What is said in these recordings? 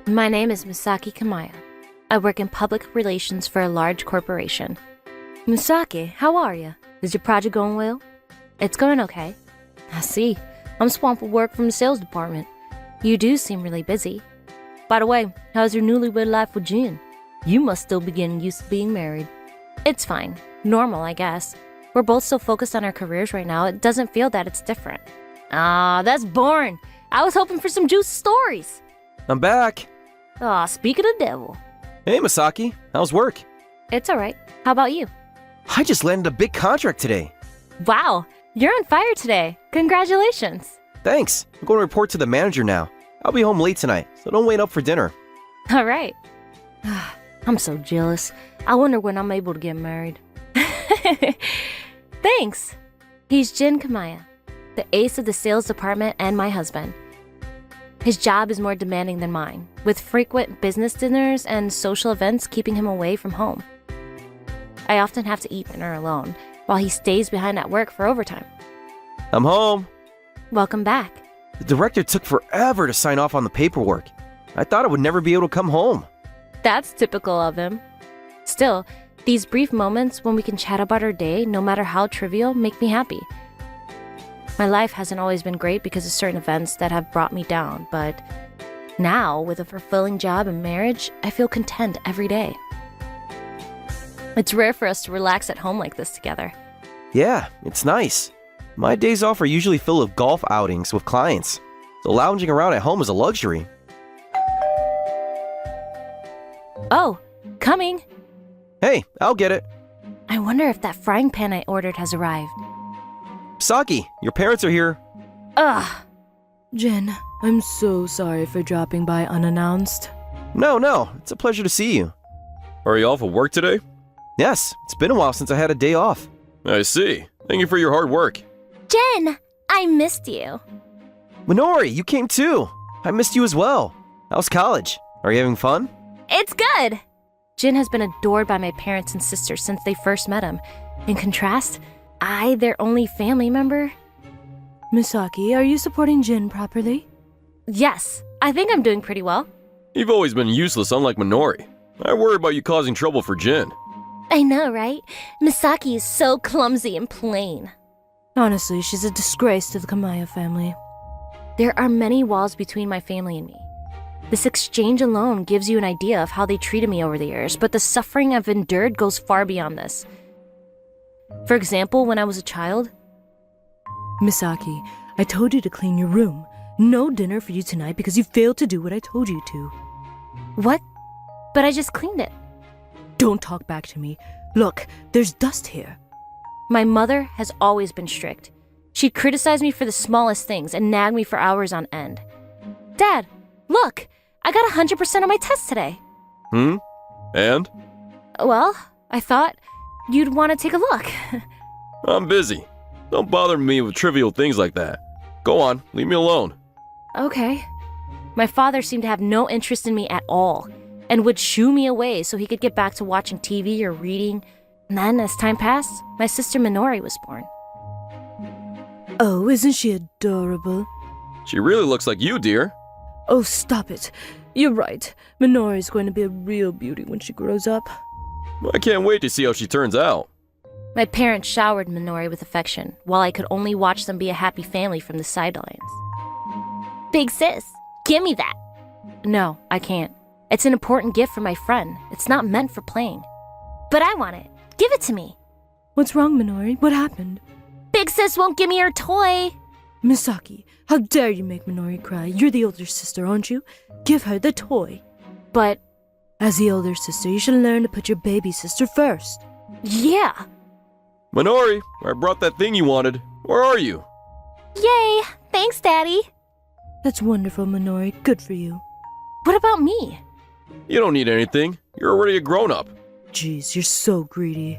My name is Misaki Kamaya. I work in public relations for a large corporation. Misaki, how are you? Is your project going well? It's going okay. I see. I'm swamped with work from the sales department. You do seem really busy. By the way, how's your newlywed life with Jin? You must still be getting used to being married. It's fine. Normal, I guess. We're both so focused on our careers right now, it doesn't feel that it's different. Ah, that's boring. I was hoping for some juicy stories. I'm back. Aw, speak of the devil. Hey, Misaki. How's work? It's alright. How about you? I just landed a big contract today. Wow, you're on fire today. Congratulations. Thanks. I'm going to report to the manager now. I'll be home late tonight, so don't wait up for dinner. Alright. I'm so jealous. I wonder when I'm able to get married. Thanks. He's Jin Kamaya, the ace of the sales department and my husband. His job is more demanding than mine, with frequent business dinners and social events keeping him away from home. I often have to eat dinner alone, while he stays behind at work for overtime. I'm home. Welcome back. The director took forever to sign off on the paperwork. I thought I would never be able to come home. That's typical of him. Still, these brief moments when we can chat about our day, no matter how trivial, make me happy. My life hasn't always been great because of certain events that have brought me down, but now, with a fulfilling job and marriage, I feel content every day. It's rare for us to relax at home like this together. Yeah, it's nice. My days off are usually filled with golf outings with clients, so lounging around at home is a luxury. Oh, coming! Hey, I'll get it. I wonder if that frying pan I ordered has arrived. Saki, your parents are here. Ugh! Jin, I'm so sorry for dropping by unannounced. No, it's a pleasure to see you. Are you off of work today? Yes, it's been a while since I had a day off. I see. Thank you for your hard work. Jen! I missed you. Minori, you came too. I missed you as well. How's college? Are you having fun? It's good! Jin has been adored by my parents and sisters since they first met him. In contrast, their only family member. Misaki, are you supporting Jin properly? Yes, I think I'm doing pretty well. You've always been useless, unlike Minori. I worry about you causing trouble for Jin. I know, right? Misaki is so clumsy and plain. Honestly, she's a disgrace to the Kamaya family. There are many walls between my family and me. This exchange alone gives you an idea of how they treated me over the years, but the suffering I've endured goes far beyond this. For example, when I was a child... Misaki, I told you to clean your room. No dinner for you tonight because you failed to do what I told you to. What? But I just cleaned it. Don't talk back to me. Look, there's dust here. My mother has always been strict. She'd criticize me for the smallest things and nag me for hours on end. Dad, look! I got 100% on my test today. And? Well, I thought you'd want to take a look. I'm busy. Don't bother me with trivial things like that. Go on, leave me alone. Okay. My father seemed to have no interest in me at all, and would shoo me away so he could get back to watching TV or reading. And then, as time passed, my sister Minori was born. Oh, isn't she adorable? She really looks like you, dear. Oh, stop it. You're right. Minori's going to be a real beauty when she grows up. I can't wait to see how she turns out. My parents showered Minori with affection, while I could only watch them be a happy family from the sidelines. Big sis, give me that. No, I can't. It's an important gift for my friend. It's not meant for playing. But I want it. Give it to me. What's wrong, Minori? What happened? Big sis won't give me her toy. Misaki, how dare you make Minori cry? You're the older sister, aren't you? Give her the toy. But... As the older sister, you should learn to put your baby sister first. Yeah. Minori, I brought that thing you wanted. Where are you? Yay! Thanks, Daddy. That's wonderful, Minori. Good for you. What about me? You don't need anything. You're already a grown-up. Jeez, you're so greedy.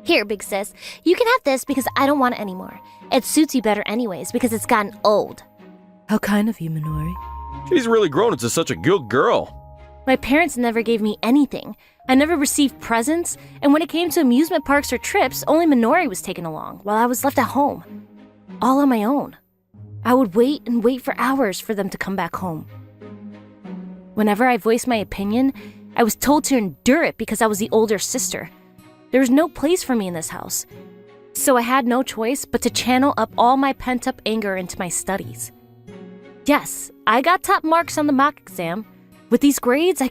Here, big sis. You can have this because I don't want it anymore. It suits you better anyways because it's gotten old. How kind of you, Minori. She's really grown into such a good girl. My parents never gave me anything. I never received presents, and when it came to amusement parks or trips, only Minori was taken along, while I was left at home. All on my own. I would wait and wait for hours for them to come back home. Whenever I voiced my opinion, I was told to endure it because I was the older sister. There was no place for me in this house. So I had no choice but to channel up all my pent-up anger into my studies. Yes, I got top marks on the mock exam. With these grades, I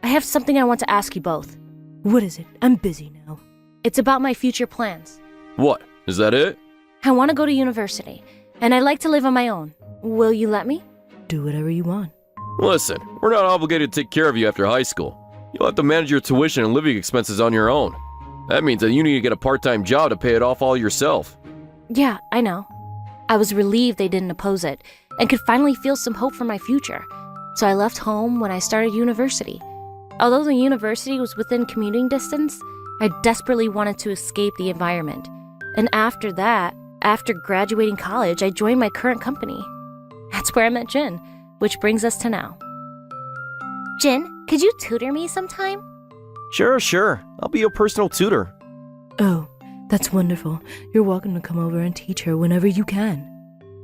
have something I want to ask you both. What is it? I'm busy now. It's about my future plans. What? Is that it? I want to go to university, and I'd like to live on my own. Will you let me? Do whatever you want. Listen, we're not obligated to take care of you after high school. You'll have to manage your tuition and living expenses on your own. That means that you need to get a part-time job to pay it off all yourself. Yeah, I know. I was relieved they didn't oppose it, and could finally feel some hope for my future. So I left home when I started university. Although the university was within commuting distance, I desperately wanted to escape the environment. And after that, after graduating college, I joined my current company. That's where I met Jin, which brings us to now. Jin, could you tutor me sometime? Sure. I'll be your personal tutor. Oh, that's wonderful. You're welcome to come over and teach her whenever you can.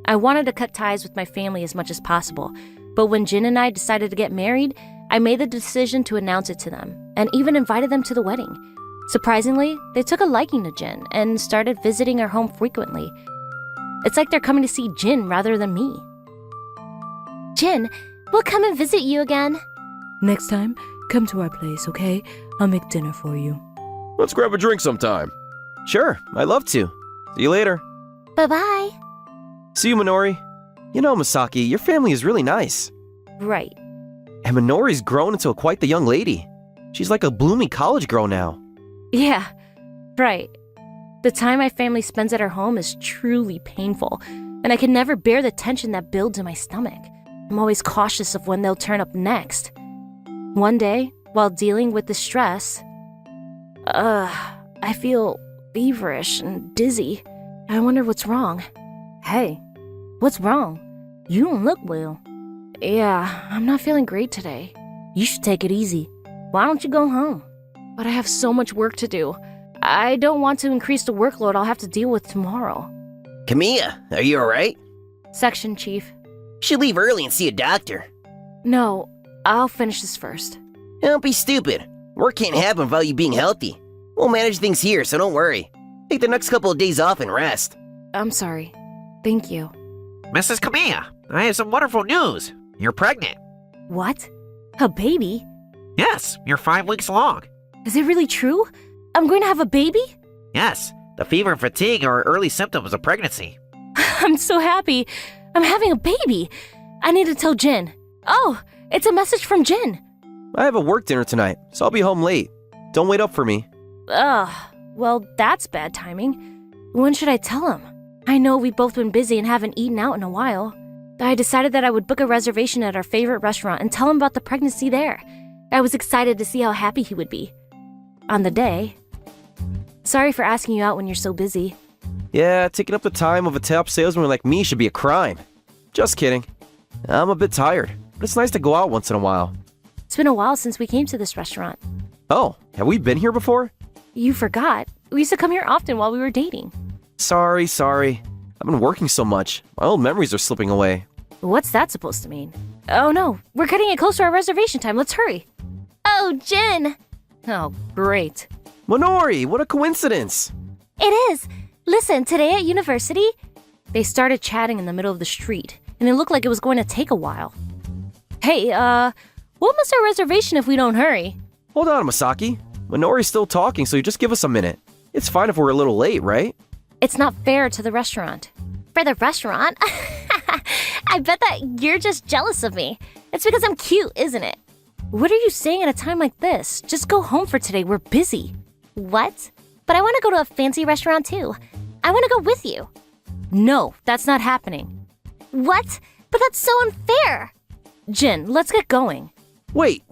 I wanted to cut ties with my family as much as possible, but when Jin and I decided to get married, I made the decision to announce it to them, and even invited them to the wedding. Surprisingly, they took a liking to Jin and started visiting our home frequently. It's like they're coming to see Jin rather than me. Jin, we'll come and visit you again. Next time, come to our place, okay? I'll make dinner for you. Let's grab a drink sometime. Sure, I'd love to. See you later. Bye-bye. See you, Minori. You know, Misaki, your family is really nice. Right. And Minori's grown into quite the young lady. She's like a blooming college girl now. Yeah, right. The time my family spends at our home is truly painful, and I can never bear the tension that builds in my stomach. I'm always cautious of when they'll turn up next. One day, while dealing with the stress, I feel feverish and dizzy. I wonder what's wrong. Hey, what's wrong? You don't look well. Yeah, I'm not feeling great today. You should take it easy. Why don't you go home? But I have so much work to do. I don't want to increase the workload I'll have to deal with tomorrow. Camilla, are you alright? Section Chief. You should leave early and see a doctor. No, I'll finish this first. Don't be stupid. Work can't happen without you being healthy. We'll manage things here, so don't worry. Take the next couple of days off and rest. I'm sorry. Thank you. Mrs. Camilla, I have some wonderful news. You're pregnant. What? A baby? Yes, you're 5 weeks along. Is it really true? I'm going to have a baby? Yes, the fever and fatigue are early symptoms of pregnancy. I'm so happy. I'm having a baby. I need to tell Jin. Oh, it's a message from Jin. I have a work dinner tonight, so I'll be home late. Don't wait up for me. Ugh, well, that's bad timing. When should I tell him? I know we've both been busy and haven't eaten out in a while. I decided that I would book a reservation at our favorite restaurant and tell him about the pregnancy there. I was excited to see how happy he would be. On the day. Sorry for asking you out when you're so busy. Yeah, taking up the time of a top salesman like me should be a crime. Just kidding. I'm a bit tired, but it's nice to go out once in a while. It's been a while since we came to this restaurant. Oh, have we been here before? You forgot. We used to come here often while we were dating. Sorry. I've been working so much. My old memories are slipping away. What's that supposed to mean? Oh no, we're cutting it close to our reservation time. Let's hurry. Oh, Jin! Oh, great. Minori, what a coincidence! It is. Listen, today at university, they started chatting in the middle of the street, and it looked like it was going to take a while. Hey, we'll miss our reservation if we don't hurry. Hold on, Masaki. Minori's still talking, so you just give us a minute. It's fine if we're a little late, right? It's not fair to the restaurant. For the restaurant? I bet that you're just jealous of me. It's because I'm cute, isn't it? What are you saying at a time like this? Just go home for today. We're busy. What? But I want to go to a fancy restaurant too. I want to go with you. No, that's not happening. What? But that's so unfair. Jin, let's get going. Wait.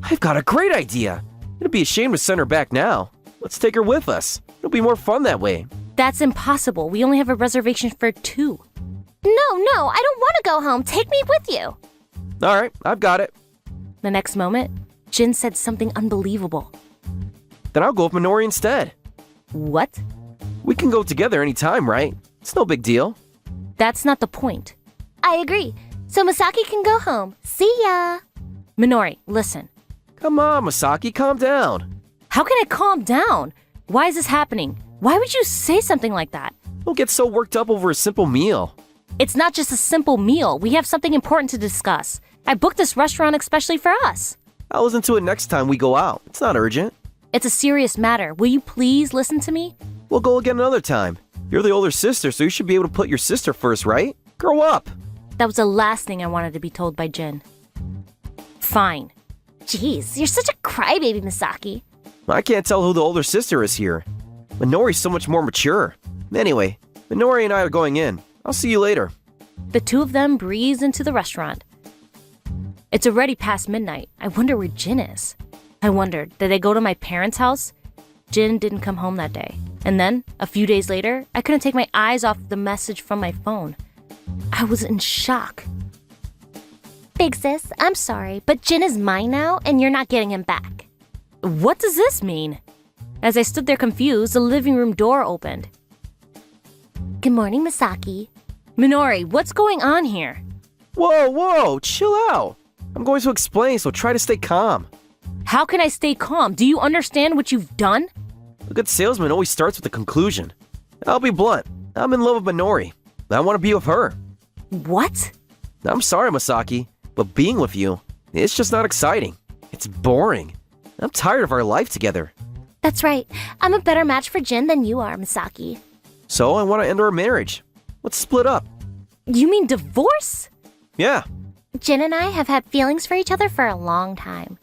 I've got a great idea. It'd be a shame to send her back now. Let's take her with us. It'll be more fun that way. That's impossible. We only have a reservation for 2. No, I don't want to go home. Take me with you. All right, I've got it. The next moment, Jin said something unbelievable. Then I'll go with Minori instead. What? We can go together anytime, right? It's no big deal. That's not the point. I agree. so Misaki can go home. See ya. Minori, listen. Come on, Misaki, calm down. How can I calm down? Why is this happening? Why would you say something like that? Don't get so worked up over a simple meal. It's not just a simple meal. We have something important to discuss. I booked this restaurant especially for us. I'll listen to it next time we go out. It's not urgent. It's a serious matter. Will you please listen to me? We'll go again another time. You're the older sister, so you should be able to put your sister first, right? Grow up. That was the last thing I wanted to be told by Jin. Fine. Jeez, you're such a crybaby, Misaki. I can't tell who the older sister is here. Minori's so much more mature. Anyway, Minori and I are going in. I'll see you later. The two of them breeze into the restaurant. It's already past midnight. I wonder where Jin is. I wondered, did they go to my parents' house? Jin didn't come home that day. And then, a few days later, I couldn't take my eyes off the message from my phone. I was in shock. Big sis, I'm sorry, but Jin is mine now, and you're not getting him back. What does this mean? As I stood there confused, the living room door opened. Good morning, Misaki. Minori, what's going on here? Whoa, chill out. I'm going to explain, so try to stay calm. How can I stay calm? Do you understand what you've done? A good salesman always starts with a conclusion. I'll be blunt. I'm in love with Minori. I want to be with her. What? I'm sorry, Misaki, but being with you, it's just not exciting. It's boring. I'm tired of our life together. That's right. I'm a better match for Jin than you are, Misaki. So I want to end our marriage. Let's split up. You mean divorce? Yeah. Jin and I have had feelings for each other for a long time.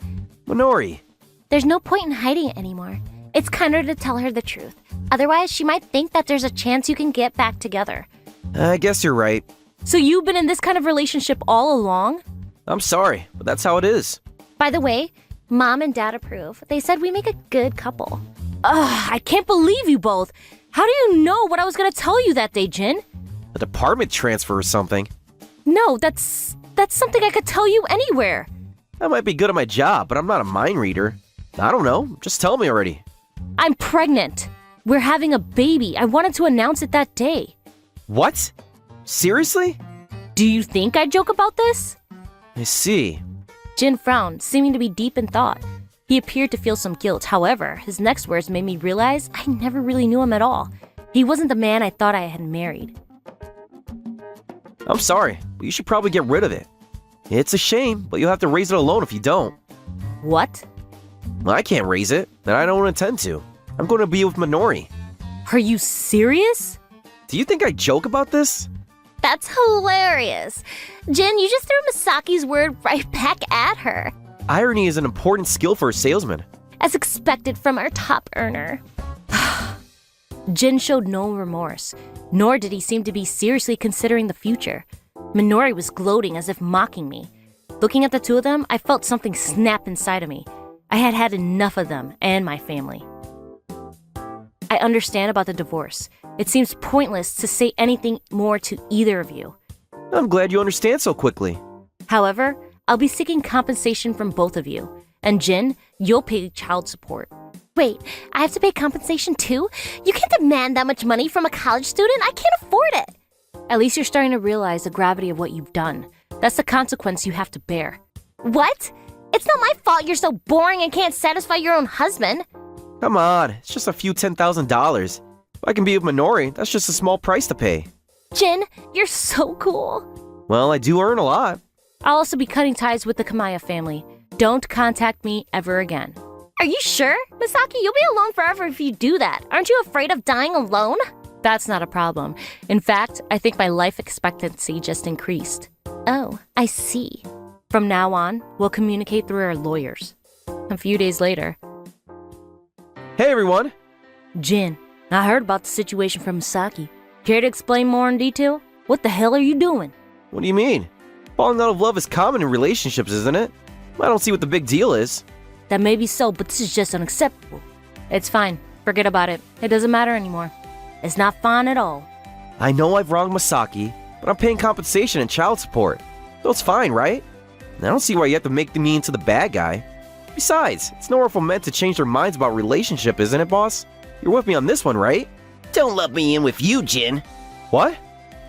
Minori. There's no point in hiding it anymore. It's kinder to tell her the truth. Otherwise, she might think that there's a chance you can get back together. I guess you're right. So you've been in this kind of relationship all along? I'm sorry, but that's how it is. By the way, Mom and Dad approve. They said we make a good couple. Ugh, I can't believe you both. How do you know what I was going to tell you that day, Jin? A department transfer or something. No, that's something I could tell you anywhere. I might be good at my job, but I'm not a mind reader. I don't know. Just tell me already. I'm pregnant. We're having a baby. I wanted to announce it that day. What? Seriously? Do you think I joke about this? I see. Jin frowned, seeming to be deep in thought. He appeared to feel some guilt. However, his next words made me realize I never really knew him at all. He wasn't the man I thought I had married. I'm sorry, but you should probably get rid of it. It's a shame, but you'll have to raise it alone if you don't. What? Well, I can't raise it, and I don't intend to. I'm going to be with Minori. Are you serious? Do you think I joke about this? That's hilarious. Jin, you just threw Misaki's word right back at her. Irony is an important skill for a salesman. As expected from our top earner. Jin showed no remorse, nor did he seem to be seriously considering the future. Minori was gloating as if mocking me. Looking at the two of them, I felt something snap inside of me. I had had enough of them and my family. I understand about the divorce. It seems pointless to say anything more to either of you. I'm glad you understand so quickly. However, I'll be seeking compensation from both of you. And Jin, you'll pay child support. Wait, I have to pay compensation too? You can't demand that much money from a college student. I can't afford it. At least you're starting to realize the gravity of what you've done. That's the consequence you have to bear. What? It's not my fault you're so boring and can't satisfy your own husband. Come on, it's just a few $10,000. If I can be with Minori, that's just a small price to pay. Jin, you're so cool. Well, I do earn a lot. I'll also be cutting ties with the Kamaya family. Don't contact me ever again. Are you sure? Misaki, you'll be alone forever if you do that. Aren't you afraid of dying alone? That's not a problem. In fact, I think my life expectancy just increased. Oh, I see. From now on, we'll communicate through our lawyers. A few days later. Hey, everyone. Jin, I heard about the situation from Misaki. Care to explain more in detail? What the hell are you doing? What do you mean? Falling out of love is common in relationships, isn't it? I don't see what the big deal is. That may be so, but this is just unacceptable. It's fine. Forget about it. It doesn't matter anymore. It's not fun at all. I know I've wronged Misaki, but I'm paying compensation and child support. So it's fine, right? I don't see why you have to make me into the bad guy. Besides, it's nowhere for men to change their minds about relationship, isn't it, boss? You're with me on this one, right? Don't let me in with you, Jin. What?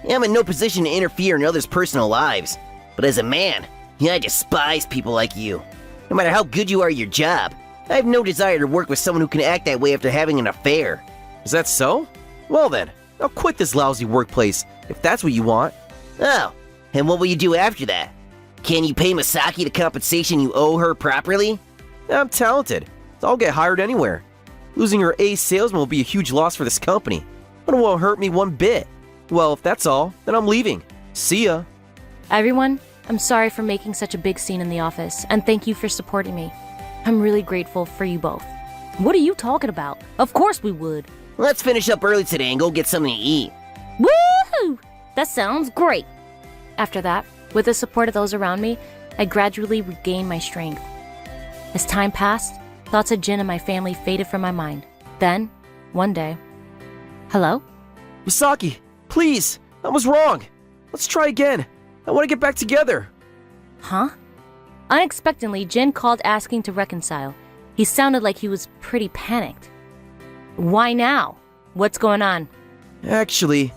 I'm in no position to interfere in others' personal lives. But as a man, I despise people like you. No matter how good you are at your job, I have no desire to work with someone who can act that way after having an affair. Is that so? Well then, I'll quit this lousy workplace, if that's what you want. Oh, and what will you do after that? Can you pay Misaki the compensation you owe her properly? I'm talented, so I'll get hired anywhere. Losing her ace salesman will be a huge loss for this company, but it won't hurt me one bit. Well, if that's all, then I'm leaving. See ya. Everyone, I'm sorry for making such a big scene in the office, and thank you for supporting me. I'm really grateful for you both. What are you talking about? Of course we would. Let's finish up early today and go get something to eat. Woohoo! That sounds great. After that, with the support of those around me, I gradually regained my strength. As time passed, thoughts of Jin and my family faded from my mind. Then, one day... Hello? Misaki, please, I was wrong. Let's try again. I want to get back together. Huh? Unexpectedly, Jin called asking to reconcile. He sounded like he was pretty panicked. Why now? What's going on? Actually,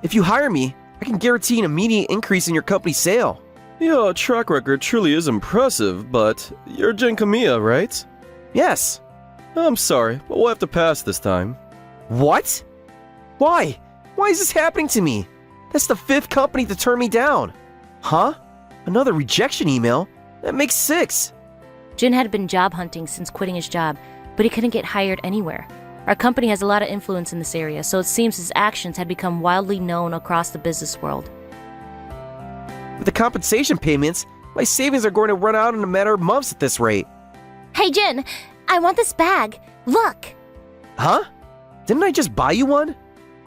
if you hire me, I can guarantee an immediate increase in your company's sale. Your track record truly is impressive, but you're Jin Kamiya, right? Yes. I'm sorry, but we'll have to pass this time. What? Why? Why is this happening to me? That's the 5th company to turn me down. Huh? Another rejection email? That makes 6. Jin had been job hunting since quitting his job, but he couldn't get hired anywhere. Our company has a lot of influence in this area, so it seems his actions had become widely known across the business world. With the compensation payments, my savings are going to run out in a matter of months at this rate. Hey Jin, I want this bag. Look! Huh? Didn't I just buy you one?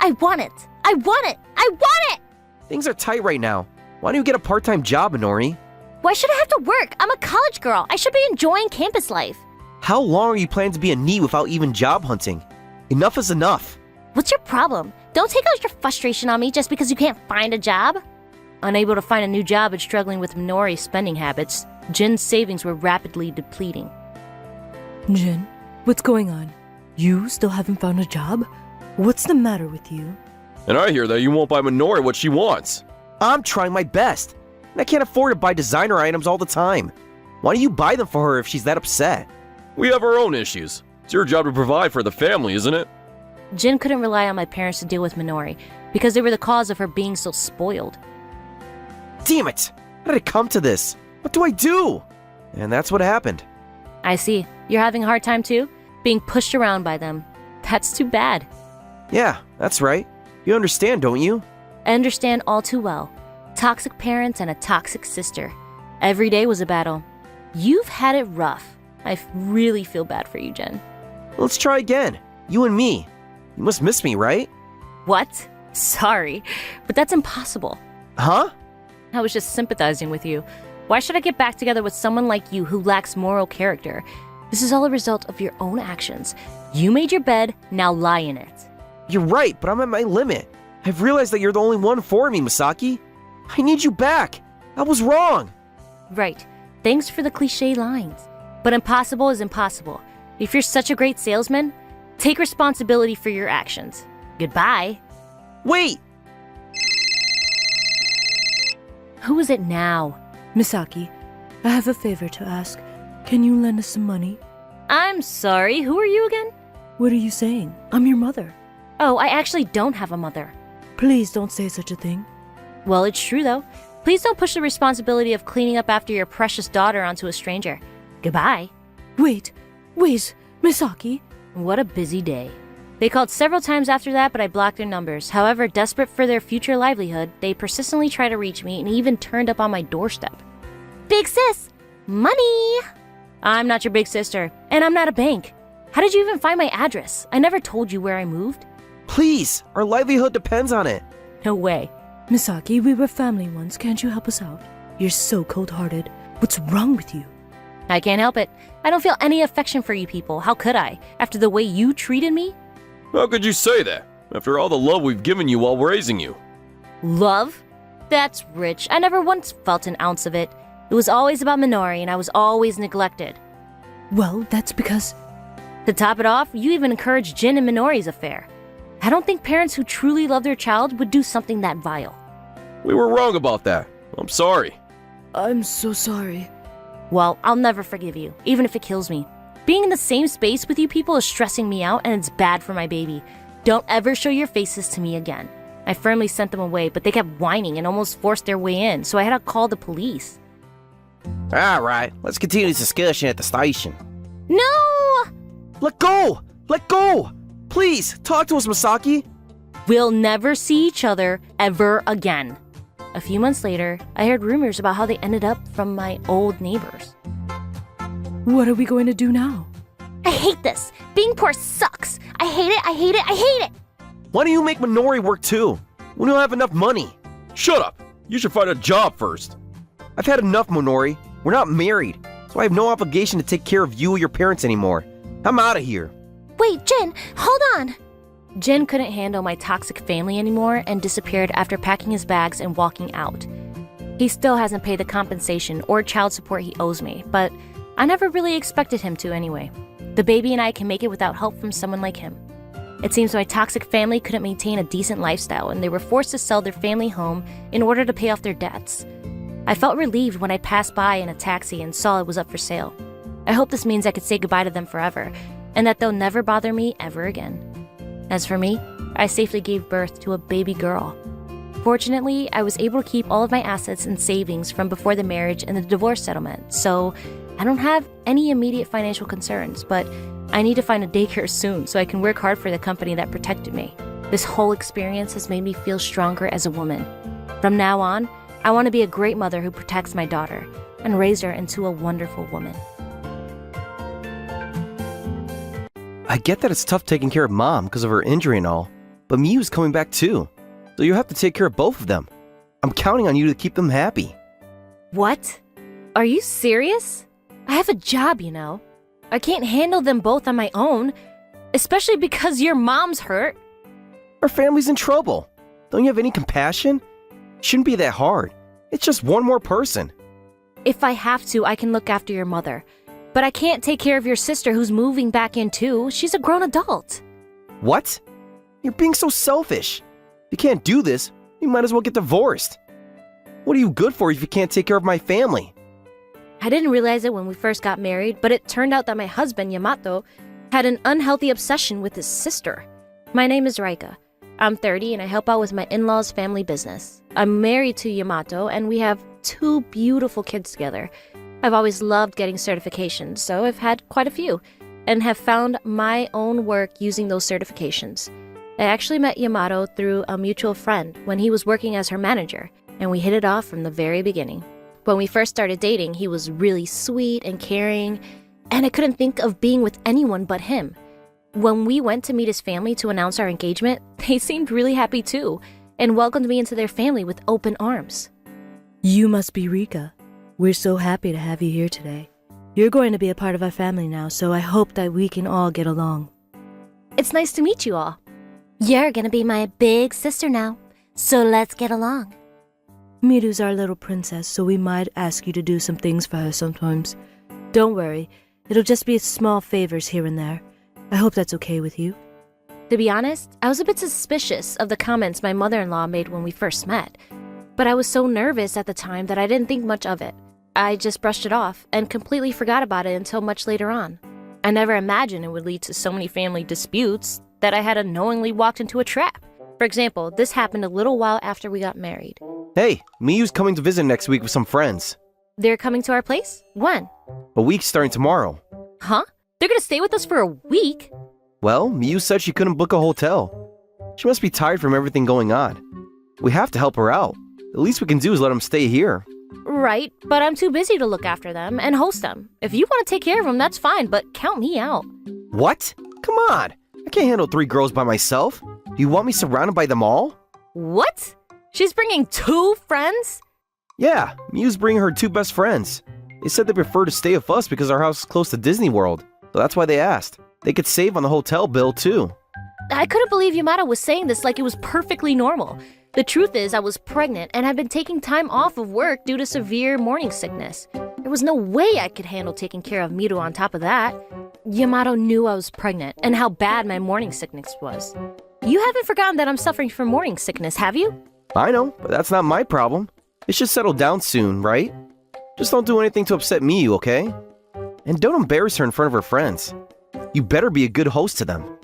I want it! I want it! I want it! Things are tight right now. Why don't you get a part-time job, Minori? Why should I have to work? I'm a college girl. I should be enjoying campus life. How long are you planning to be a NEET without even job hunting? Enough is enough. What's your problem? Don't take out your frustration on me just because you can't find a job. Unable to find a new job and struggling with Minori's spending habits, Jin's savings were rapidly depleting. Jin, what's going on? You still haven't found a job? What's the matter with you? And I hear that you won't buy Minori what she wants. I'm trying my best, and I can't afford to buy designer items all the time. Why don't you buy them for her if she's that upset? We have our own issues. It's your job to provide for the family, isn't it? Jin couldn't rely on my parents to deal with Minori because they were the cause of her being so spoiled. Damn it! How did it come to this? What do I do? And that's what happened. I see. You're having a hard time too? Being pushed around by them. That's too bad. Yeah, that's right. You understand, don't you? I understand all too well. Toxic parents and a toxic sister. Every day was a battle. You've had it rough. I really feel bad for you, Jen. Let's try again. You and me. You must miss me, right? What? Sorry, but that's impossible. Huh? I was just sympathizing with you. Why should I get back together with someone like you who lacks moral character? This is all a result of your own actions. You made your bed, now lie in it. You're right, but I'm at my limit. I've realized that you're the only one for me, Misaki. I need you back. I was wrong. Right. Thanks for the cliche lines. But impossible is impossible. If you're such a great salesman, take responsibility for your actions. Goodbye. Wait! Who is it now? Misaki, I have a favor to ask. Can you lend us some money? I'm sorry, who are you again? What are you saying? I'm your mother. Oh, I actually don't have a mother. Please don't say such a thing. Well, it's true though. Please don't push the responsibility of cleaning up after your precious daughter onto a stranger. Goodbye. Wait, Misaki. What a busy day. They called several times after that, but I blocked their numbers. However, desperate for their future livelihood, they persistently tried to reach me and even turned up on my doorstep. Big sis! Money! I'm not your big sister, and I'm not a bank. How did you even find my address? I never told you where I moved. Please, our livelihood depends on it. No way. Misaki, we were family once. Can't you help us out? You're so cold-hearted. What's wrong with you? I can't help it. I don't feel any affection for you people. How could I? After the way you treated me? How could you say that, after all the love we've given you while raising you? Love? That's rich. I never once felt an ounce of it. It was always about Minori, and I was always neglected. Well, that's because... To top it off, you even encouraged Jin and Minori's affair. I don't think parents who truly love their child would do something that vile. We were wrong about that. I'm sorry. I'm so sorry. Well, I'll never forgive you, even if it kills me. Being in the same space with you people is stressing me out, and it's bad for my baby. Don't ever show your faces to me again. I firmly sent them away, but they kept whining and almost forced their way in, so I had to call the police. Alright, let's continue this discussion at the station. No! Let go! Let go! Please, talk to us, Masaki! We'll never see each other ever again. A few months later, I heard rumors about how they ended up from my old neighbors. What are we going to do now? I hate this! Being poor sucks! I hate it, I hate it, I hate it! Why don't you make Minori work too? We don't have enough money. Shut up! You should find a job first. I've had enough, Minori. We're not married, so I have no obligation to take care of you or your parents anymore. I'm out of here. Wait, Jin, hold on! Jin couldn't handle my toxic family anymore and disappeared after packing his bags and walking out. He still hasn't paid the compensation or child support he owes me, but I never really expected him to anyway. The baby and I can make it without help from someone like him. It seems my toxic family couldn't maintain a decent lifestyle and they were forced to sell their family home in order to pay off their debts. I felt relieved when I passed by in a taxi and saw it was up for sale. I hope this means I could say goodbye to them forever, and that they'll never bother me ever again. As for me, I safely gave birth to a baby girl. Fortunately, I was able to keep all of my assets and savings from before the marriage and the divorce settlement, so I don't have any immediate financial concerns, but I need to find a daycare soon so I can work hard for the company that protected me. This whole experience has made me feel stronger as a woman. From now on, I want to be a great mother who protects my daughter and raise her into a wonderful woman. I get that it's tough taking care of Mom because of her injury and all, but Miyu's coming back too, so you have to take care of both of them. I'm counting on you to keep them happy. What? Are you serious? I have a job, you know. I can't handle them both on my own, especially because your mom's hurt. Our family's in trouble. Don't you have any compassion? It shouldn't be that hard. It's just one more person. If I have to, I can look after your mother. But I can't take care of your sister who's moving back in too. She's a grown adult. What? You're being so selfish. If you can't do this, you might as well get divorced. What are you good for if you can't take care of my family? I didn't realize it when we first got married, but it turned out that my husband, Yamato, had an unhealthy obsession with his sister. My name is Raika. I'm 30 and I help out with my in-laws' family business. I'm married to Yamato and we have 2 beautiful kids together. I've always loved getting certifications, so I've had quite a few, and have found my own work using those certifications. I actually met Yamato through a mutual friend when he was working as her manager, and we hit it off from the very beginning. When we first started dating, he was really sweet and caring, and I couldn't think of being with anyone but him. When we went to meet his family to announce our engagement, they seemed really happy too, and welcomed me into their family with open arms. You must be Rika. We're so happy to have you here today. You're going to be a part of our family now, so I hope that we can all get along. It's nice to meet you all. You're gonna be my big sister now, so let's get along. Miru's our little princess, so we might ask you to do some things for her sometimes. Don't worry, it'll just be small favors here and there. I hope that's okay with you. To be honest, I was a bit suspicious of the comments my mother-in-law made when we first met. But I was so nervous at the time that I didn't think much of it. I just brushed it off and completely forgot about it until much later on. I never imagined it would lead to so many family disputes that I had unknowingly walked into a trap. For example, this happened a little while after we got married. Hey, Miyu's coming to visit next week with some friends. They're coming to our place? When? A week starting tomorrow. Huh? They're gonna stay with us for a week? Well, Miyu said she couldn't book a hotel. She must be tired from everything going on. We have to help her out. The least we can do is let them stay here. Right, but I'm too busy to look after them and host them. If you want to take care of them, that's fine, but count me out. What? Come on! I can't handle 3 girls by myself. Do you want me surrounded by them all? What? She's bringing 2 friends? Yeah, Miyu's bringing her 2 best friends. They said they prefer to stay with us because our house is close to Disney World. So that's why they asked. They could save on the hotel bill too. I couldn't believe Yamato was saying this like it was perfectly normal. The truth is I was pregnant and had been taking time off of work due to severe morning sickness. There was no way I could handle taking care of Miru on top of that. Yamato knew I was pregnant and how bad my morning sickness was. You haven't forgotten that I'm suffering from morning sickness, have you? I know, but that's not my problem. It should settle down soon, right? Just don't do anything to upset Miyu, okay? And don't embarrass her in front of her friends. You better be a good host to them.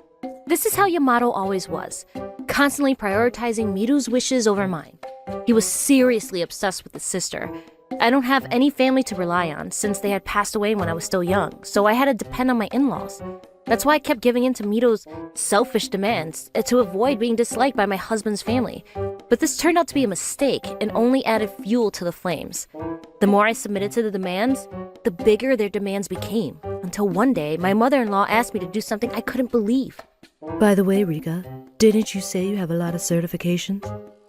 This is how Yamato always was, constantly prioritizing Miru's wishes over mine. He was seriously obsessed with his sister. I don't have any family to rely on since they had passed away when I was still young, so I had to depend on my in-laws. That's why I kept giving in to Miru's selfish demands to avoid being disliked by my husband's family. But this turned out to be a mistake and only added fuel to the flames. The more I submitted to the demands, the bigger their demands became, until one day my mother-in-law asked me to do something I couldn't believe. By the way, Rika, didn't you say you have a lot of certifications?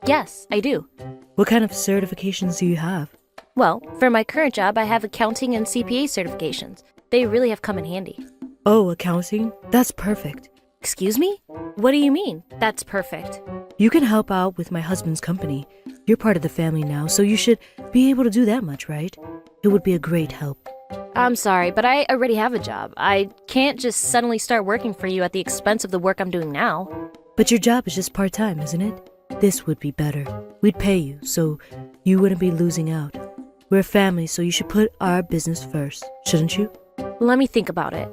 Yes, I do. What kind of certifications do you have? Well, for my current job, I have accounting and CPA certifications. They really have come in handy. Oh, accounting? That's perfect. Excuse me? What do you mean, that's perfect? You can help out with my husband's company. You're part of the family now, so you should be able to do that much, right? It would be a great help. I'm sorry, but I already have a job. I can't just suddenly start working for you at the expense of the work I'm doing now. But your job is just part-time, isn't it? This would be better. We'd pay you, so you wouldn't be losing out. We're a family, so you should put our business first, shouldn't you? Let me think about it.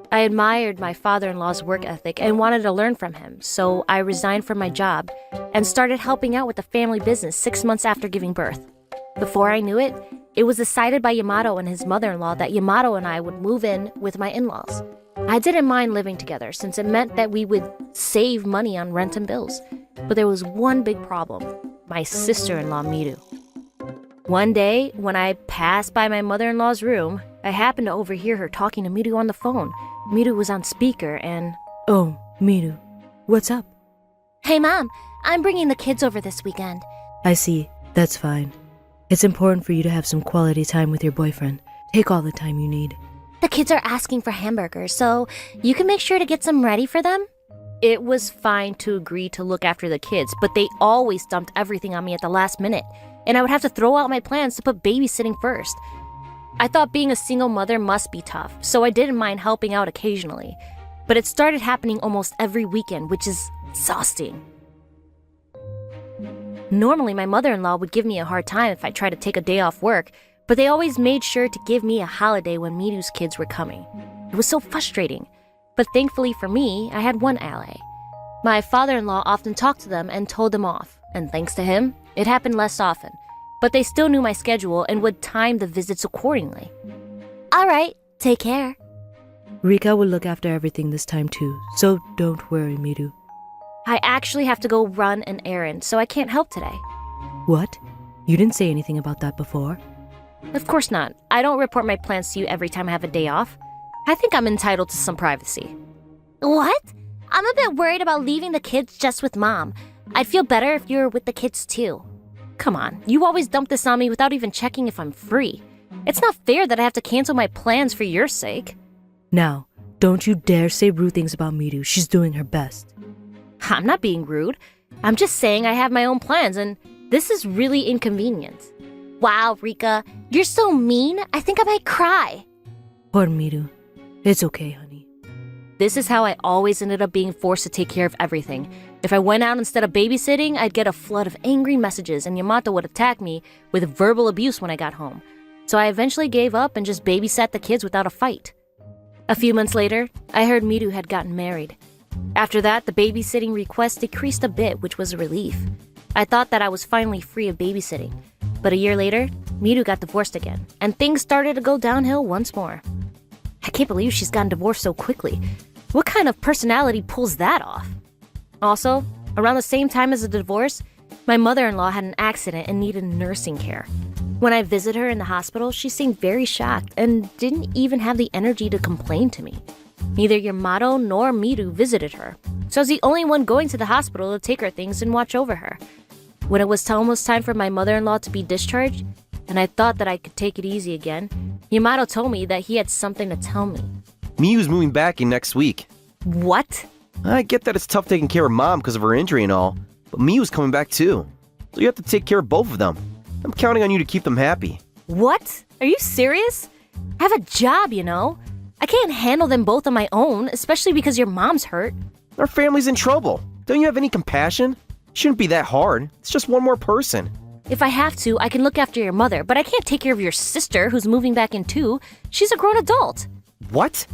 I admired my father-in-law's work ethic and wanted to learn from him, so I resigned from my job and started helping out with the family business 6 months after giving birth. Before I knew it, it was decided by Yamato and his mother-in-law that Yamato and I would move in with my in-laws. I didn't mind living together since it meant that we would save money on rent and bills. But there was one big problem: my sister-in-law, Miru. One day, when I passed by my mother-in-law's room, I happened to overhear her talking to Miru on the phone. Miru was on speaker and... Oh, Miru, what's up? Hey Mom, I'm bringing the kids over this weekend. I see. That's fine. It's important for you to have some quality time with your boyfriend. Take all the time you need. The kids are asking for hamburgers, so you can make sure to get some ready for them? It was fine to agree to look after the kids, but they always dumped everything on me at the last minute, and I would have to throw out my plans to put babysitting first. I thought being a single mother must be tough, so I didn't mind helping out occasionally. But it started happening almost every weekend, which is exhausting. Normally, my mother-in-law would give me a hard time if I tried to take a day off work, but they always made sure to give me a holiday when Miru's kids were coming. It was so frustrating. But thankfully for me, I had one ally. My father-in-law often talked to them and told them off, and thanks to him, it happened less often. But they still knew my schedule and would time the visits accordingly. All right, take care. Rika will look after everything this time too, so don't worry, Miru. I actually have to go run an errand, so I can't help today. What? You didn't say anything about that before. Of course not. I don't report my plans to you every time I have a day off. I think I'm entitled to some privacy. What? I'm a bit worried about leaving the kids just with Mom. I'd feel better if you were with the kids too. Come on, you always dump this on me without even checking if I'm free. It's not fair that I have to cancel my plans for your sake. Now, don't you dare say rude things about Miru. She's doing her best. I'm not being rude. I'm just saying I have my own plans, and this is really inconvenient. Wow, Rika, you're so mean. I think I might cry. Poor Miru. It's okay, honey. This is how I always ended up being forced to take care of everything. If I went out instead of babysitting, I'd get a flood of angry messages, and Yamato would attack me with verbal abuse when I got home. So I eventually gave up and just babysat the kids without a fight. A few months later, I heard Miru had gotten married. After that, the babysitting requests decreased a bit, which was a relief. I thought that I was finally free of babysitting. But a year later, Miru got divorced again, and things started to go downhill once more. I can't believe she's gotten divorced so quickly. What kind of personality pulls that off? Also, around the same time as the divorce, my mother-in-law had an accident and needed nursing care. When I visited her in the hospital, she seemed very shocked and didn't even have the energy to complain to me. Neither Yamato nor Miru visited her, so I was the only one going to the hospital to take her things and watch over her. When it was almost time for my mother-in-law to be discharged, and I thought that I could take it easy again, Yamato told me that he had something to tell me. Miyu's moving back in next week. What? I get that it's tough taking care of Mom because of her injury and all, but Miyu's coming back too. So you have to take care of both of them. I'm counting on you to keep them happy. What? Are you serious? I have a job, you know. I can't handle them both on my own, especially because your mom's hurt. Our family's in trouble. Don't you have any compassion? Shouldn't be that hard. It's just one more person. If I have to, I can look after your mother, but I can't take care of your sister who's moving back in too. She's a grown adult. What?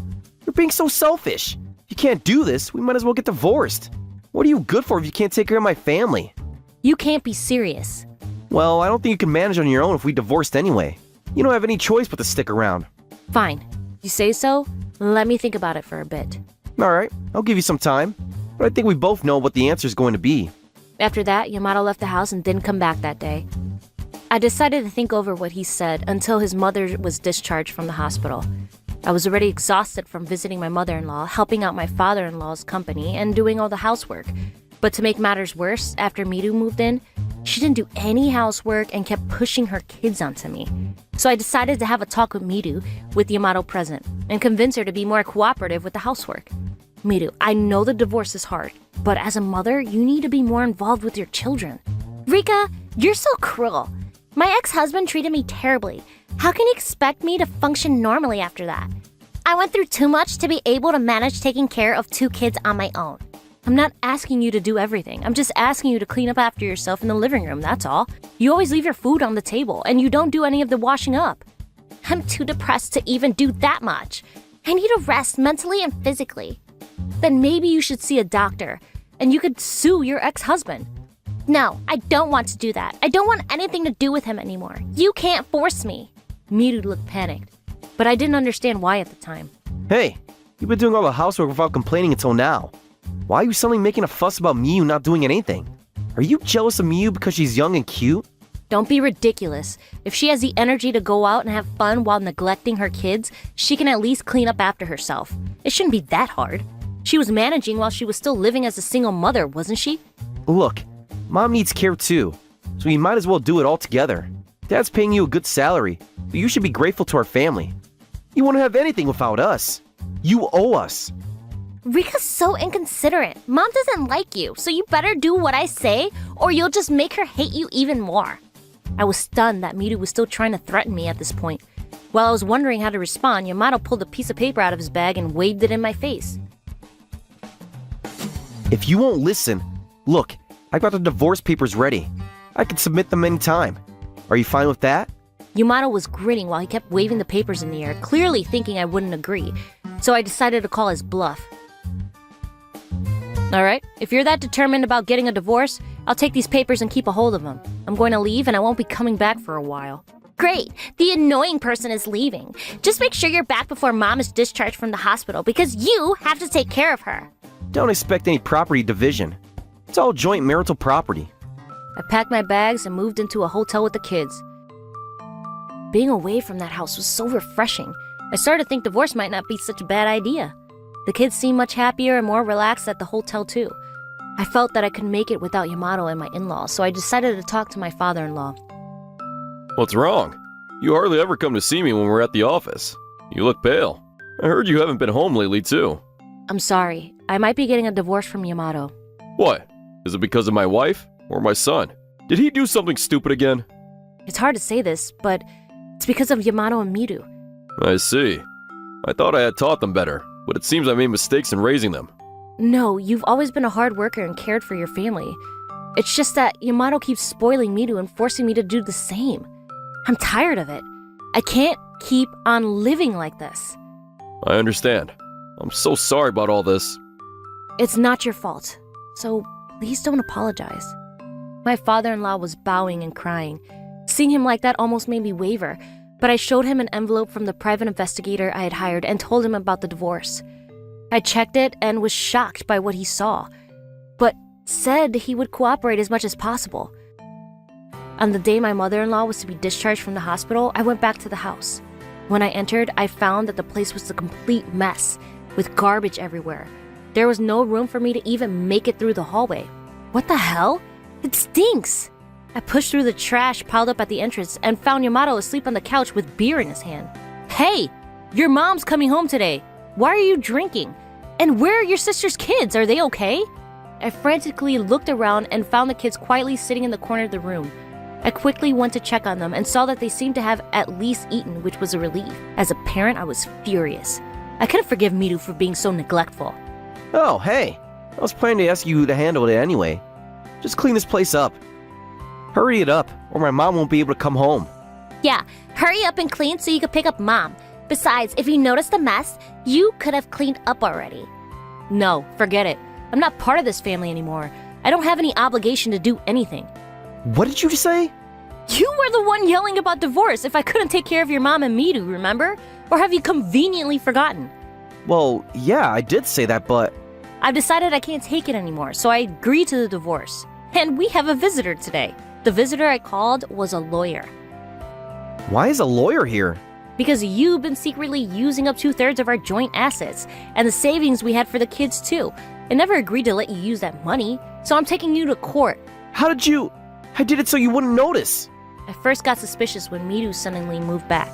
You're being so selfish. If you can't do this, we might as well get divorced. What are you good for if you can't take care of my family? You can't be serious. Well, I don't think you can manage on your own if we divorced anyway. You don't have any choice but to stick around. Fine. You say so? Let me think about it for a bit. Alright, I'll give you some time. But I think we both know what the answer is going to be. After that, Yamato left the house and didn't come back that day. I decided to think over what he said until his mother was discharged from the hospital. I was already exhausted from visiting my mother-in-law, helping out my father-in-law's company, and doing all the housework. But to make matters worse, after Miru moved in, she didn't do any housework and kept pushing her kids onto me. So I decided to have a talk with Miru, with Yamato present, and convince her to be more cooperative with the housework. Miru, I know the divorce is hard, but as a mother, you need to be more involved with your children. Rika, you're so cruel. My ex-husband treated me terribly. How can you expect me to function normally after that? I went through too much to be able to manage taking care of 2 kids on my own. I'm not asking you to do everything. I'm just asking you to clean up after yourself in the living room, that's all. You always leave your food on the table, and you don't do any of the washing up. I'm too depressed to even do that much. I need a rest mentally and physically. Then maybe you should see a doctor, and you could sue your ex-husband. No, I don't want to do that. I don't want anything to do with him anymore. You can't force me. Miru looked panicked, but I didn't understand why at the time. Hey, you've been doing all the housework without complaining until now. Why are you suddenly making a fuss about Miyu not doing anything? Are you jealous of Miyu because she's young and cute? Don't be ridiculous. If she has the energy to go out and have fun while neglecting her kids, she can at least clean up after herself. It shouldn't be that hard. She was managing while she was still living as a single mother, wasn't she? Look, Mom needs care too, so you might as well do it all together. Dad's paying you a good salary, but you should be grateful to our family. You won't have anything without us. You owe us. Rika's so inconsiderate. Mom doesn't like you, so you better do what I say, or you'll just make her hate you even more. I was stunned that Miru was still trying to threaten me at this point. While I was wondering how to respond, Yamato pulled a piece of paper out of his bag and waved it in my face. If you won't listen, look, I got the divorce papers ready. I can submit them anytime. Are you fine with that? Yamato was grinning while he kept waving the papers in the air, clearly thinking I wouldn't agree, so I decided to call his bluff. Alright, if you're that determined about getting a divorce, I'll take these papers and keep a hold of them. I'm going to leave and I won't be coming back for a while. Great! The annoying person is leaving. Just make sure you're back before Mom is discharged from the hospital because you have to take care of her. Don't expect any property division. It's all joint marital property. I packed my bags and moved into a hotel with the kids. Being away from that house was so refreshing. I started to think divorce might not be such a bad idea. The kids seemed much happier and more relaxed at the hotel too. I felt that I could make it without Yamato and my in-laws, so I decided to talk to my father-in-law. What's wrong? You hardly ever come to see me when we're at the office. You look pale. I heard you haven't been home lately too. I'm sorry. I might be getting a divorce from Yamato. What? Is it because of my wife or my son? Did he do something stupid again? It's hard to say this, but it's because of Yamato and Miru. I see. I thought I had taught them better, but it seems I made mistakes in raising them. No, you've always been a hard worker and cared for your family. It's just that Yamato keeps spoiling Miru and forcing me to do the same. I'm tired of it. I can't keep on living like this. I understand. I'm so sorry about all this. It's not your fault, so please don't apologize. My father-in-law was bowing and crying. Seeing him like that almost made me waver, but I showed him an envelope from the private investigator I had hired and told him about the divorce. I checked it and was shocked by what he saw, but said he would cooperate as much as possible. On the day my mother-in-law was to be discharged from the hospital, I went back to the house. When I entered, I found that the place was a complete mess, with garbage everywhere. There was no room for me to even make it through the hallway. What the hell? It stinks! I pushed through the trash piled up at the entrance and found Yamato asleep on the couch with beer in his hand. Hey! Your mom's coming home today! Why are you drinking? And where are your sister's kids? Are they okay? I frantically looked around and found the kids quietly sitting in the corner of the room. I quickly went to check on them and saw that they seemed to have at least eaten, which was a relief. As a parent, I was furious. I couldn't forgive Miru for being so neglectful. Oh, hey. I was planning to ask you to handle it anyway. Just clean this place up. Hurry it up, or my mom won't be able to come home. Yeah, hurry up and clean so you can pick up Mom. Besides, if you noticed the mess, you could have cleaned up already. No, forget it. I'm not part of this family anymore. I don't have any obligation to do anything. What did you just say? You were the one yelling about divorce if I couldn't take care of your mom and Midu, remember? Or have you conveniently forgotten? Well, yeah, I did say that, but... I've decided I can't take it anymore, so I agreed to the divorce. And we have a visitor today. The visitor I called was a lawyer. Why is a lawyer here? Because you've been secretly using up 2/3 of our joint assets, and the savings we had for the kids too. I never agreed to let you use that money, so I'm taking you to court. How did you... I did it so you wouldn't notice. I first got suspicious when Midu suddenly moved back.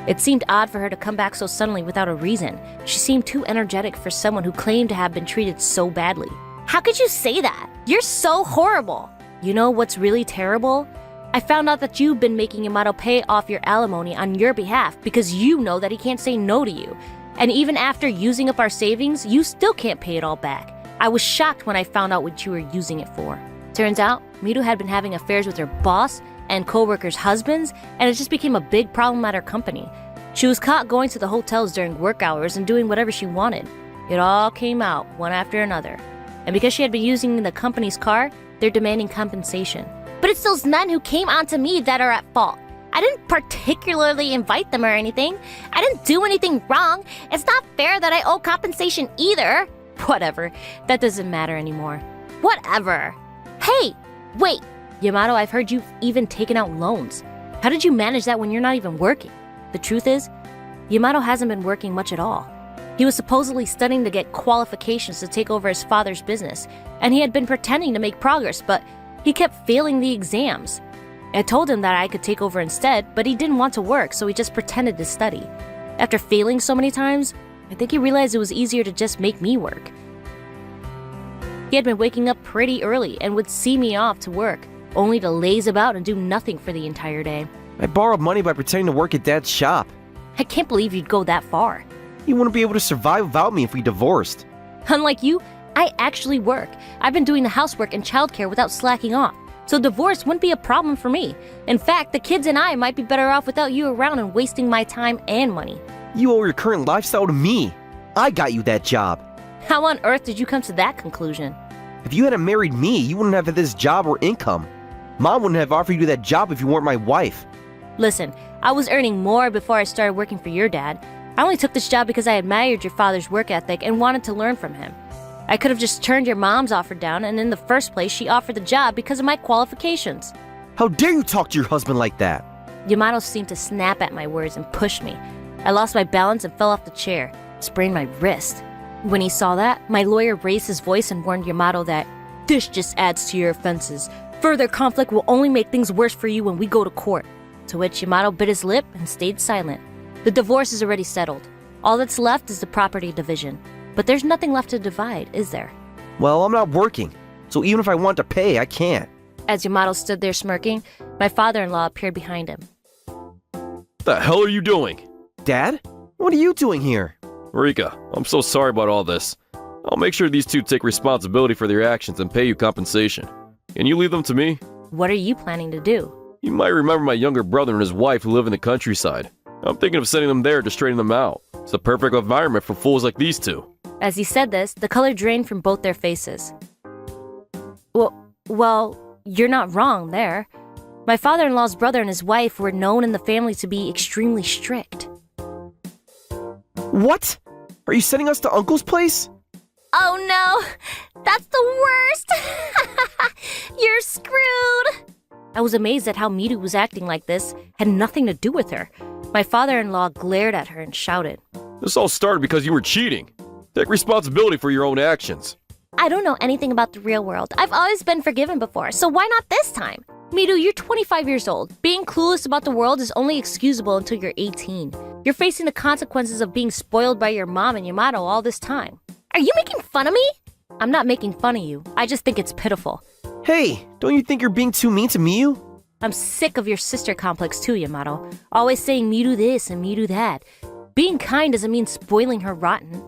It seemed odd for her to come back so suddenly without a reason. She seemed too energetic for someone who claimed to have been treated so badly. How could you say that? You're so horrible. You know what's really terrible? I found out that you've been making Yamato pay off your alimony on your behalf because you know that he can't say no to you. And even after using up our savings, you still can't pay it all back. I was shocked when I found out what you were using it for. Turns out, Midu had been having affairs with her boss and co-workers' husbands, and it just became a big problem at her company. She was caught going to the hotels during work hours and doing whatever she wanted. It all came out, one after another. And because she had been using the company's car, they're demanding compensation. But it's those men who came onto me that are at fault. I didn't particularly invite them or anything. I didn't do anything wrong. It's not fair that I owe compensation either. Whatever. That doesn't matter anymore. Whatever. Hey, wait. Yamato, I've heard you've even taken out loans. How did you manage that when you're not even working? The truth is, Yamato hasn't been working much at all. He was supposedly studying to get qualifications to take over his father's business, and he had been pretending to make progress, but he kept failing the exams. I told him that I could take over instead, but he didn't want to work, so he just pretended to study. After failing so many times, I think he realized it was easier to just make me work. He had been waking up pretty early and would see me off to work, only to laze about and do nothing for the entire day. I borrowed money by pretending to work at Dad's shop. I can't believe you'd go that far. He wouldn't be able to survive without me if we divorced. Unlike you, I actually work. I've been doing the housework and childcare without slacking off, so divorce wouldn't be a problem for me. In fact, the kids and I might be better off without you around and wasting my time and money. You owe your current lifestyle to me. I got you that job. How on earth did you come to that conclusion? If you hadn't married me, you wouldn't have had this job or income. Mom wouldn't have offered you that job if you weren't my wife. Listen, I was earning more before I started working for your dad. I only took this job because I admired your father's work ethic and wanted to learn from him. I could have just turned your mom's offer down, and in the first place, she offered the job because of my qualifications. How dare you talk to your husband like that? Yamato seemed to snap at my words and pushed me. I lost my balance and fell off the chair, sprained my wrist. When he saw that, my lawyer raised his voice and warned Yamato that this just adds to your offenses. Further conflict will only make things worse for you when we go to court. To which Yamato bit his lip and stayed silent. The divorce is already settled. All that's left is the property division. But there's nothing left to divide, is there? Well, I'm not working, so even if I want to pay, I can't. As Yamato stood there smirking, my father-in-law appeared behind him. The hell are you doing? Dad? What are you doing here? Rika, I'm so sorry about all this. I'll make sure these two take responsibility for their actions and pay you compensation. Can you leave them to me? What are you planning to do? You might remember my younger brother and his wife who live in the countryside. I'm thinking of sending them there to straighten them out. It's the perfect environment for fools like these two. As he said this, the color drained from both their faces. Well, you're not wrong there. My father-in-law's brother and his wife were known in the family to be extremely strict. What? Are you sending us to Uncle's place? Oh no! That's the worst! You're screwed! I was amazed at how Midu was acting like this, had nothing to do with her. My father-in-law glared at her and shouted. This all started because you were cheating. Take responsibility for your own actions. I don't know anything about the real world. I've always been forgiven before, so why not this time? Midu, you're 25 years old. Being clueless about the world is only excusable until you're 18. You're facing the consequences of being spoiled by your mom and Yamato all this time. Are you making fun of me? I'm not making fun of you. I just think it's pitiful. Hey, don't you think you're being too mean to Miyu? I'm sick of your sister complex too, Yamato. Always saying Midu this and Midu that. Being kind doesn't mean spoiling her rotten.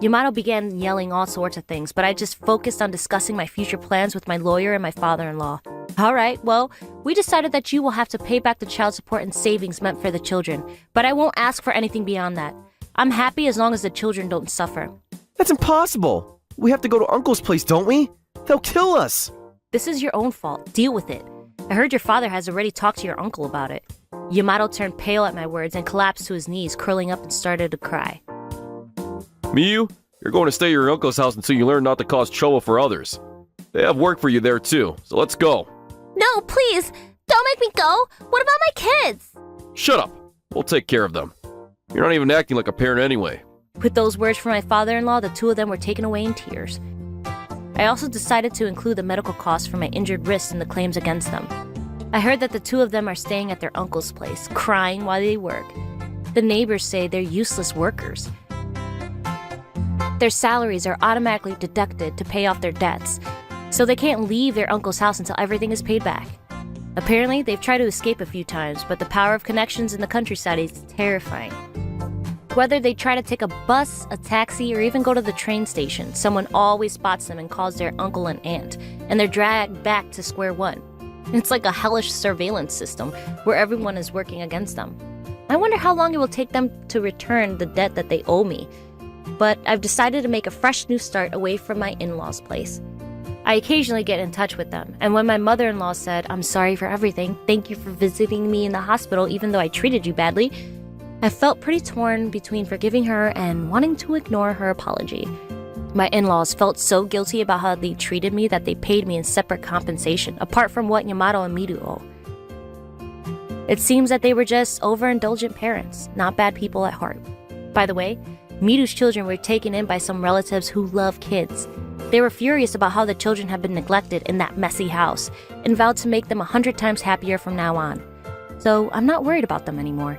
Yamato began yelling all sorts of things, but I just focused on discussing my future plans with my lawyer and my father-in-law. All right, well, we decided that you will have to pay back the child support and savings meant for the children, but I won't ask for anything beyond that. I'm happy as long as the children don't suffer. That's impossible. We have to go to Uncle's place, don't we? They'll kill us. This is your own fault. Deal with it. I heard your father has already talked to your uncle about it. Yamato turned pale at my words and collapsed to his knees, curling up and started to cry. Miyu, you're going to stay at your uncle's house until you learn not to cause trouble for others. They have work for you there too, so let's go. No, please! Don't make me go! What about my kids? Shut up. We'll take care of them. You're not even acting like a parent anyway. With those words from my father-in-law, the two of them were taken away in tears. I also decided to include the medical costs for my injured wrist in the claims against them. I heard that the two of them are staying at their uncle's place, crying while they work. The neighbors say they're useless workers. Their salaries are automatically deducted to pay off their debts, so they can't leave their uncle's house until everything is paid back. Apparently, they've tried to escape a few times, but the power of connections in the countryside is terrifying. Whether they try to take a bus, a taxi, or even go to the train station, someone always spots them and calls their uncle and aunt, and they're dragged back to square one. It's like a hellish surveillance system where everyone is working against them. I wonder how long it will take them to return the debt that they owe me. But I've decided to make a fresh new start away from my in-laws' place. I occasionally get in touch with them, and when my mother-in-law said, "I'm sorry for everything, thank you for visiting me in the hospital even though I treated you badly," I felt pretty torn between forgiving her and wanting to ignore her apology. My in-laws felt so guilty about how they treated me that they paid me in separate compensation, apart from what Yamato and Miru owe. It seems that they were just overindulgent parents, not bad people at heart. By the way, Miru's children were taken in by some relatives who love kids. They were furious about how the children had been neglected in that messy house and vowed to make them 100 times happier from now on. So I'm not worried about them anymore.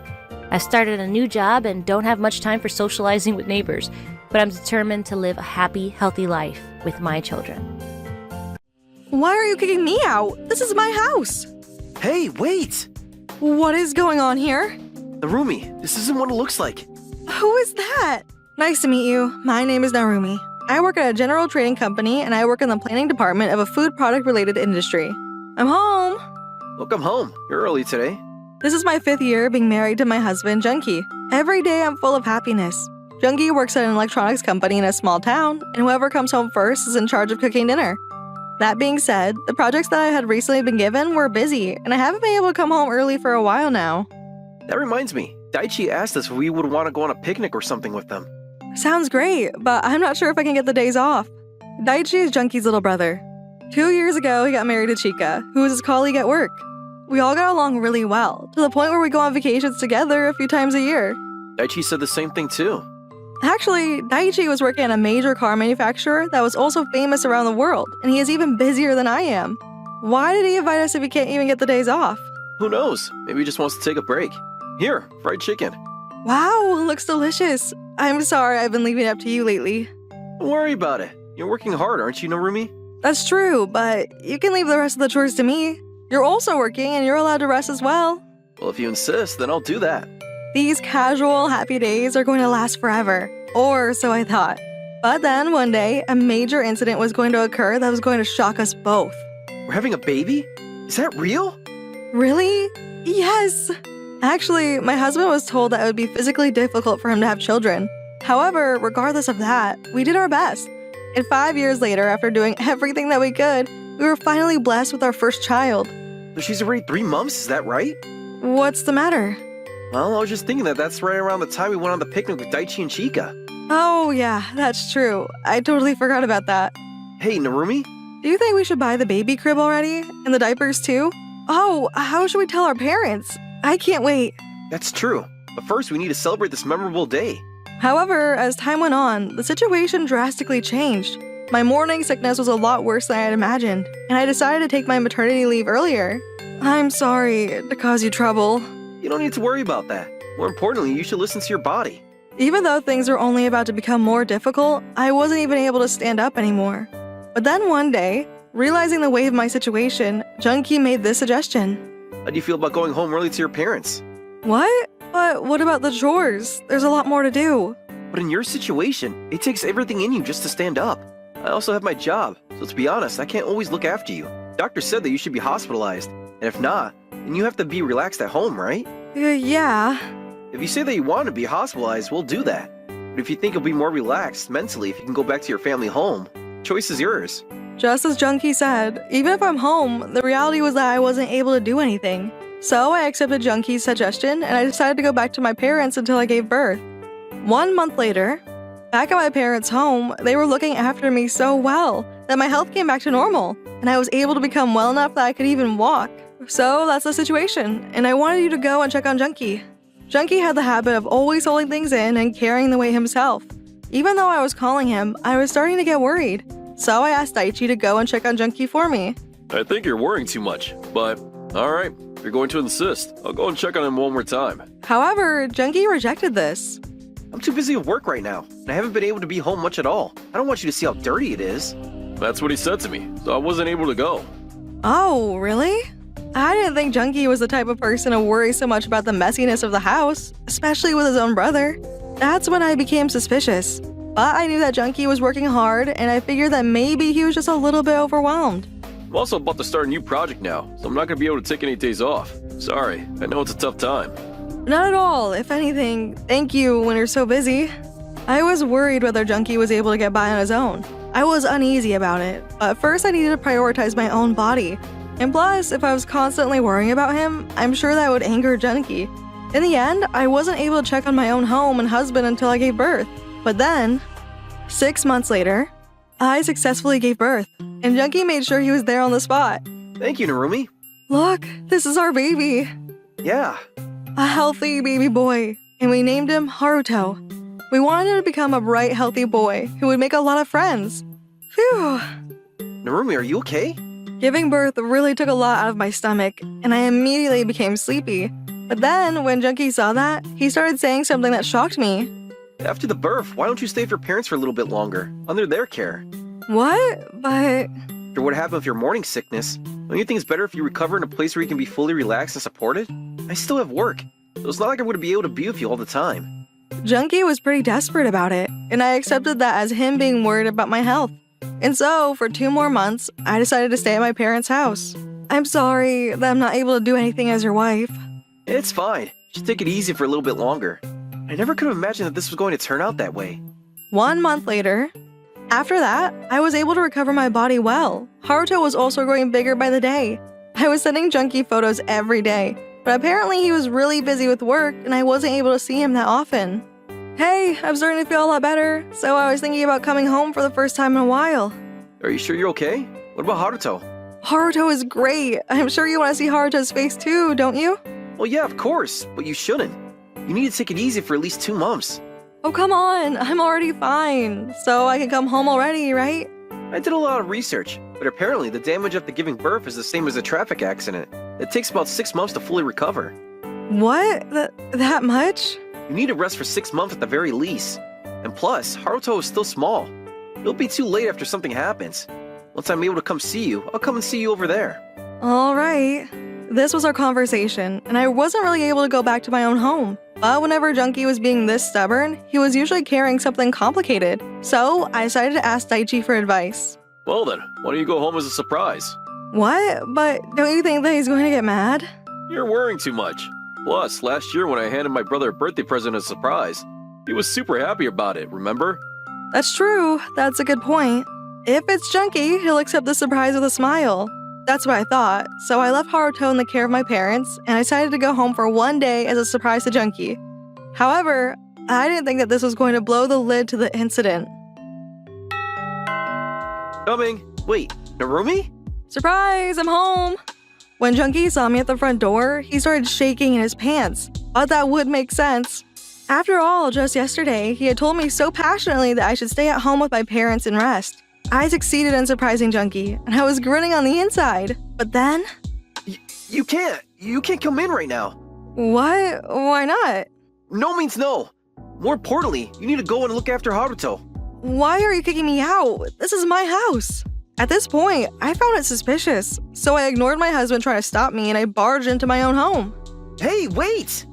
I started a new job and don't have much time for socializing with neighbors, but I'm determined to live a happy, healthy life with my children. Why are you kicking me out? This is my house. Hey, wait! What is going on here? Narumi, this isn't what it looks like. Who is that? Nice to meet you. My name is Narumi. I work at a general trading company and I work in the planning department of a food product related industry. I'm home. Welcome home. You're early today. This is my 5th year being married to my husband, Junkie. Every day I'm full of happiness. Junkie works at an electronics company in a small town, and whoever comes home first is in charge of cooking dinner. That being said, the projects that I had recently been given were busy, and I haven't been able to come home early for a while now. That reminds me, Daichi asked us if we would want to go on a picnic or something with them. Sounds great, but I'm not sure if I can get the days off. Daichi is Junkie's little brother. 2 years ago, he got married to Chika, who was his colleague at work. We all got along really well, to the point where we go on vacations together a few times a year. Daichi said the same thing too. Actually, Daichi was working at a major car manufacturer that was also famous around the world, and he is even busier than I am. Why did he invite us if he can't even get the days off? Who knows? Maybe he just wants to take a break. Here, fried chicken. Wow, looks delicious. I'm sorry I've been leaving it up to you lately. Don't worry about it. You're working hard, aren't you, Narumi? That's true, but you can leave the rest of the chores to me. You're also working and you're allowed to rest as well. Well, if you insist, then I'll do that. These casual, happy days are going to last forever. Or so I thought. But then one day, a major incident was going to occur that was going to shock us both. We're having a baby? Is that real? Really? Yes! Actually, my husband was told that it would be physically difficult for him to have children. However, regardless of that, we did our best. And 5 years later, after doing everything that we could, we were finally blessed with our first child. But she's already 3 months, is that right? What's the matter? Well, I was just thinking that that's right around the time we went on the picnic with Daichi and Chika. Oh yeah, that's true. I totally forgot about that. Hey, Narumi? Do you think we should buy the baby crib already? And the diapers too? Oh, how should we tell our parents? I can't wait. That's true. But first, we need to celebrate this memorable day. However, as time went on, the situation drastically changed. My morning sickness was a lot worse than I had imagined, and I decided to take my maternity leave earlier. I'm sorry to cause you trouble. You don't need to worry about that. More importantly, you should listen to your body. Even though things were only about to become more difficult, I wasn't even able to stand up anymore. But then one day, realizing the weight of my situation, Junkie made this suggestion. How do you feel about going home early to your parents? What? But what about the chores? There's a lot more to do. But in your situation, it takes everything in you just to stand up. I also have my job, so to be honest, I can't always look after you. Doctor said that you should be hospitalized, and if not, then you have to be relaxed at home, right? Yeah. If you say that you want to be hospitalized, we'll do that. But if you think you'll be more relaxed mentally if you can go back to your family home, choice is yours. Just as Junkie said, even if I'm home, the reality was that I wasn't able to do anything. So I accepted Junkie's suggestion and I decided to go back to my parents until I gave birth. 1 month later, back at my parents' home, they were looking after me so well that my health came back to normal, and I was able to become well enough that I could even walk. So that's the situation, and I wanted you to go and check on Junkie. Junkie had the habit of always holding things in and carrying the weight himself. Even though I was calling him, I was starting to get worried. So I asked Daichi to go and check on Junkie for me. I think you're worrying too much, but alright, if you're going to insist, I'll go and check on him one more time. However, Junkie rejected this. I'm too busy with work right now, and I haven't been able to be home much at all. I don't want you to see how dirty it is. That's what he said to me, so I wasn't able to go. Oh, really? I didn't think Junkie was the type of person to worry so much about the messiness of the house, especially with his own brother. That's when I became suspicious. But I knew that Junkie was working hard, and I figured that maybe he was just a little bit overwhelmed. I'm also about to start a new project now, so I'm not going to be able to take any days off. Sorry, I know it's a tough time. Not at all. If anything, thank you when you're so busy. I was worried whether Junkie was able to get by on his own. I was uneasy about it, but first I needed to prioritize my own body. And plus, if I was constantly worrying about him, I'm sure that would anger Junkie. In the end, I wasn't able to check on my own home and husband until I gave birth. But then, 6 months later, I successfully gave birth, and Junkie made sure he was there on the spot. Thank you, Narumi. Look, this is our baby. Yeah. A healthy baby boy, and we named him Haruto. We wanted him to become a bright, healthy boy who would make a lot of friends. Phew. Narumi, are you okay? Giving birth really took a lot out of my stomach, and I immediately became sleepy. But then, when Junkie saw that, he started saying something that shocked me. After the birth, why don't you stay with your parents for a little bit longer, under their care? What? But... After what happened with your morning sickness, don't you think it's better if you recover in a place where you can be fully relaxed and supported? I still have work, so it's not like I'm going to be able to be with you all the time. Junkie was pretty desperate about it, and I accepted that as him being worried about my health. And so, for 2 more months, I decided to stay at my parents' house. I'm sorry that I'm not able to do anything as your wife. It's fine. Just take it easy for a little bit longer. I never could have imagined that this was going to turn out that way. 1 month later, after that, I was able to recover my body well. Haruto was also growing bigger by the day. I was sending Junkie photos every day, but apparently he was really busy with work and I wasn't able to see him that often. Hey, I'm starting to feel a lot better, so I was thinking about coming home for the first time in a while. Are you sure you're okay? What about Haruto? Haruto is great. I'm sure you want to see Haruto's face too, don't you? Well, yeah, of course, but you shouldn't. You need to take it easy for at least 2 months. Oh, come on. I'm already fine. So I can come home already, right? I did a lot of research, but apparently the damage after giving birth is the same as a traffic accident. It takes about 6 months to fully recover. What? That much? You need to rest for 6 months at the very least. And plus, Haruto is still small. It'll be too late after something happens. Once I'm able to come see you, I'll come and see you over there. All right. This was our conversation, and I wasn't really able to go back to my own home. But whenever Junkie was being this stubborn, he was usually carrying something complicated. So I decided to ask Daichi for advice. Well then, why don't you go home as a surprise? What? But don't you think that he's going to get mad? You're worrying too much. Plus, last year when I handed my brother a birthday present as a surprise, he was super happy about it, remember? That's true. That's a good point. If it's Junkie, he'll accept the surprise with a smile. That's what I thought, so I left Haruto in the care of my parents, and I decided to go home for 1 day as a surprise to Junkie. However, I didn't think that this was going to blow the lid to the incident. Coming. Wait, Narumi? Surprise, I'm home! When Junkie saw me at the front door, he started shaking in his pants. But that would make sense. After all, just yesterday, he had told me so passionately that I should stay at home with my parents and rest. I succeeded in surprising Junkie, and I was grinning on the inside. But then... You can't. You can't come in right now. What? Why not? No means no. More importantly, you need to go and look after Haruto. Why are you kicking me out? This is my house. At this point, I found it suspicious, so I ignored my husband trying to stop me and I barged into my own home. Hey, wait!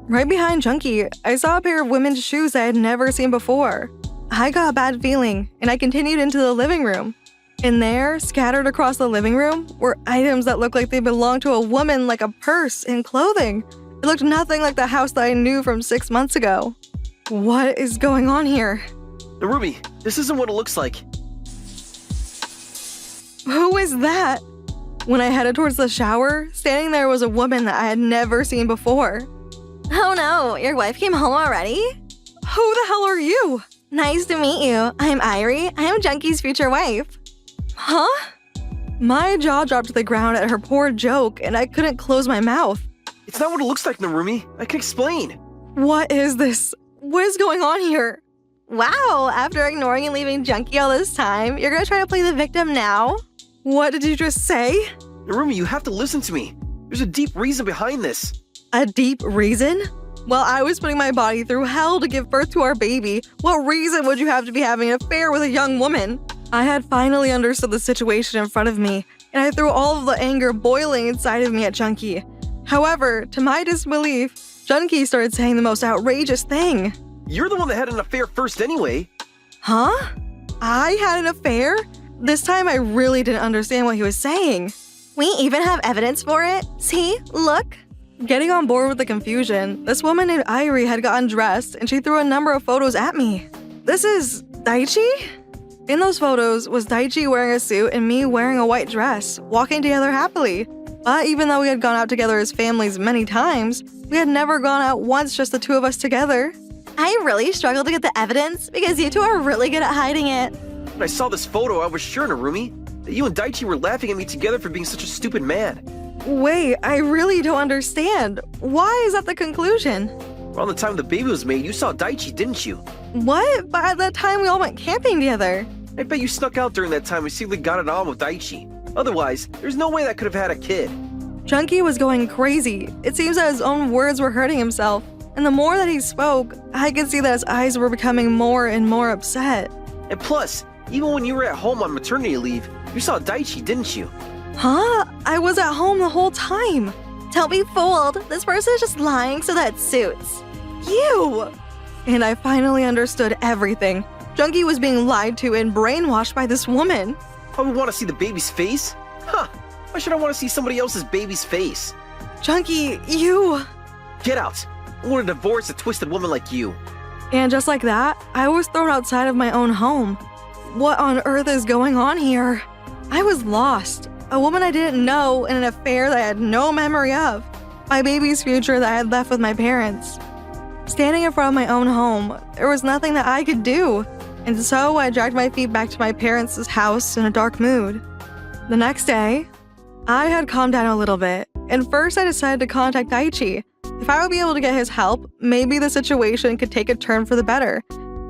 Right behind Junkie, I saw a pair of women's shoes I had never seen before. I got a bad feeling, and I continued into the living room. In there, scattered across the living room, were items that looked like they belonged to a woman, like a purse and clothing. It looked nothing like the house that I knew from 6 months ago. What is going on here? Narumi, this isn't what it looks like. Who is that? When I headed towards the shower, standing there was a woman that I had never seen before. Oh no, your wife came home already? Who the hell are you? Nice to meet you. I'm Irie. I am Junkie's future wife. Huh? My jaw dropped to the ground at her poor joke, and I couldn't close my mouth. It's not what it looks like, Narumi. I can explain. What is this? What is going on here? Wow, after ignoring and leaving Junkie all this time, you're gonna try to play the victim now? What did you just say? Narumi, you have to listen to me. There's a deep reason behind this. A deep reason? While I was putting my body through hell to give birth to our baby, what reason would you have to be having an affair with a young woman? I had finally understood the situation in front of me, and I threw all of the anger boiling inside of me at Junkie. However, to my disbelief, Junkie started saying the most outrageous thing. You're the one that had an affair first anyway. Huh? I had an affair? This time I really didn't understand what he was saying. We even have evidence for it. See, look. Getting on board with the confusion, this woman named Irie had gotten dressed and she threw a number of photos at me. This is Daichi? In those photos was Daichi wearing a suit and me wearing a white dress, walking together happily. But even though we had gone out together as families many times, we had never gone out once just the two of us together. I really struggled to get the evidence because you two are really good at hiding it. When I saw this photo, I was sure, Narumi, that you and Daichi were laughing at me together for being such a stupid man. Wait, I really don't understand. Why is that the conclusion? Around the time the baby was made, you saw Daichi, didn't you? What? But at that time we all went camping together. I bet you snuck out during that time and secretly got it on with Daichi. Otherwise, there's no way that could have had a kid. Junkie was going crazy. It seems that his own words were hurting himself. And the more that he spoke, I could see that his eyes were becoming more and more upset. And plus, even when you were at home on maternity leave, you saw Daichi, didn't you? Huh? I was at home the whole time. Don't be fooled. This person is just lying so that suits. You! And I finally understood everything. Junkie was being lied to and brainwashed by this woman. I would want to see the baby's face? Huh. Why should I want to see somebody else's baby's face? Junkie, you... Get out. I want to divorce a twisted woman like you. And just like that, I was thrown outside of my own home. What on earth is going on here? I was lost. A woman I didn't know in an affair that I had no memory of. My baby's future that I had left with my parents. Standing in front of my own home, there was nothing that I could do. And so I dragged my feet back to my parents' house in a dark mood. The next day, I had calmed down a little bit. And first I decided to contact Daichi. If I would be able to get his help, maybe the situation could take a turn for the better.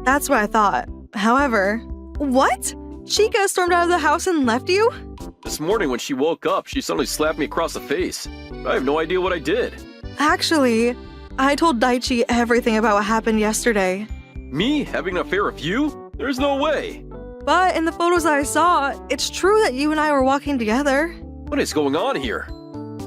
That's what I thought. However, what? Chica stormed out of the house and left you? This morning when she woke up, she suddenly slapped me across the face. I have no idea what I did. Actually, I told Daichi everything about what happened yesterday. Me having an affair with you? There's no way. But in the photos that I saw, it's true that you and I were walking together. What is going on here?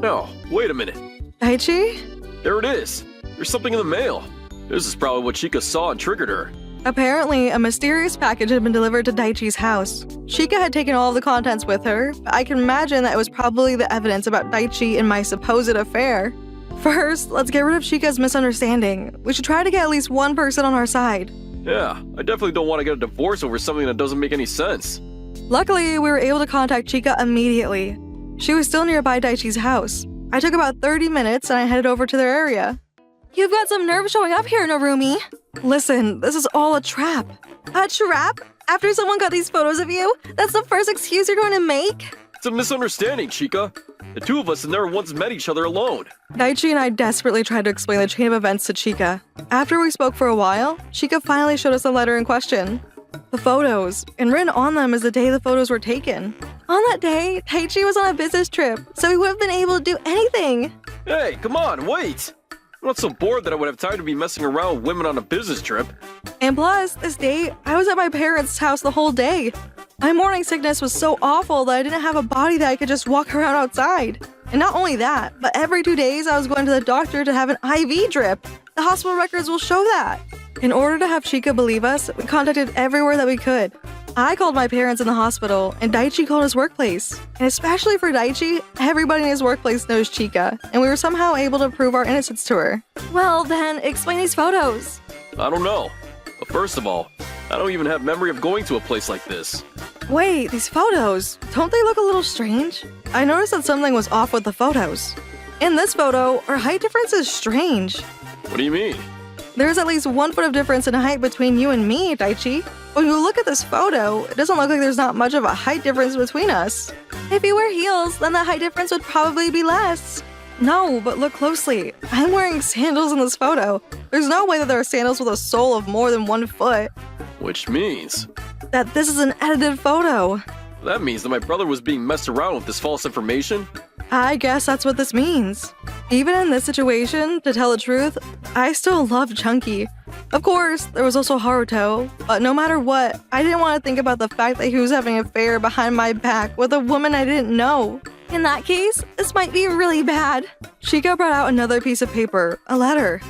No, wait a minute. Daichi? There it is. There's something in the mail. This is probably what Chica saw and triggered her. Apparently, a mysterious package had been delivered to Daichi's house. Chica had taken all of the contents with her, but I can imagine that it was probably the evidence about Daichi and my supposed affair. First, let's get rid of Chica's misunderstanding. We should try to get at least one person on our side. Yeah, I definitely don't want to get a divorce over something that doesn't make any sense. Luckily, we were able to contact Chica immediately. She was still nearby Daichi's house. I took about 30 minutes and I headed over to their area. You've got some nerve showing up here, Narumi. Listen, this is all a trap. A trap? After someone got these photos of you? That's the first excuse you're going to make? It's a misunderstanding, Chica. The two of us have never once met each other alone. Daichi and I desperately tried to explain the chain of events to Chica. After we spoke for a while, Chica finally showed us the letter in question. The photos, and written on them is the day the photos were taken. On that day, Daichi was on a business trip, so he wouldn't have been able to do anything. Hey, come on, wait! I'm not so bored that I would have time to be messing around with women on a business trip. And plus, this day, I was at my parents' house the whole day. My morning sickness was so awful that I didn't have a body that I could just walk around outside. And not only that, but every 2 days I was going to the doctor to have an IV drip. The hospital records will show that. In order to have Chica believe us, we contacted everywhere that we could. I called my parents in the hospital, and Daichi called his workplace. And especially for Daichi, everybody in his workplace knows Chica, and we were somehow able to prove our innocence to her. Well, then, explain these photos. I don't know. But first of all, I don't even have memory of going to a place like this. Wait, these photos, don't they look a little strange? I noticed that something was off with the photos. In this photo, our height difference is strange. What do you mean? There's at least 1 foot of difference in height between you and me, Daichi. When you look at this photo, it doesn't look like there's not much of a height difference between us. If you wear heels, then the height difference would probably be less. No, but look closely. I'm wearing sandals in this photo. There's no way that there are sandals with a sole of more than 1 foot. Which means... That this is an edited photo. That means that my brother was being messed around with this false information? I guess that's what this means. Even in this situation, to tell the truth, I still love Chunky. Of course, there was also Haruto, but no matter what, I didn't want to think about the fact that he was having an affair behind my back with a woman I didn't know. In that case, this might be really bad. Chica brought out another piece of paper, a letter.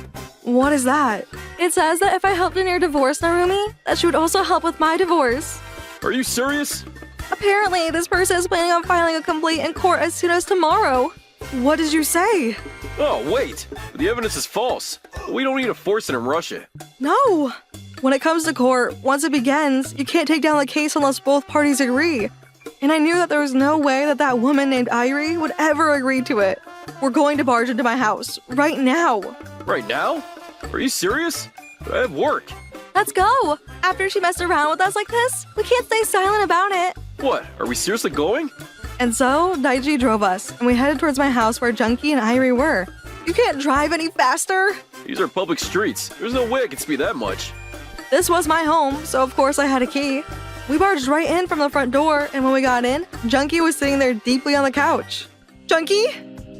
What is that? It says that if I helped in your divorce, Narumi, that she would also help with my divorce. Are you serious? Apparently, this person is planning on filing a complaint in court as soon as tomorrow. What did you say? Oh, wait. The evidence is false. We don't need to force it and rush it. No! When it comes to court, once it begins, you can't take down the case unless both parties agree. And I knew that there was no way that that woman named Irie would ever agree to it. We're going to barge into my house, right now. Right now? Are you serious? I have work. Let's go! After she messed around with us like this, we can't stay silent about it. What? Are we seriously going? And so, Daichi drove us, and we headed towards my house where Junkie and Irie were. You can't drive any faster! These are public streets. There's no way I can speed that much. This was my home, so of course I had a key. We barged right in from the front door, and when we got in, Junkie was sitting there deeply on the couch. Junkie?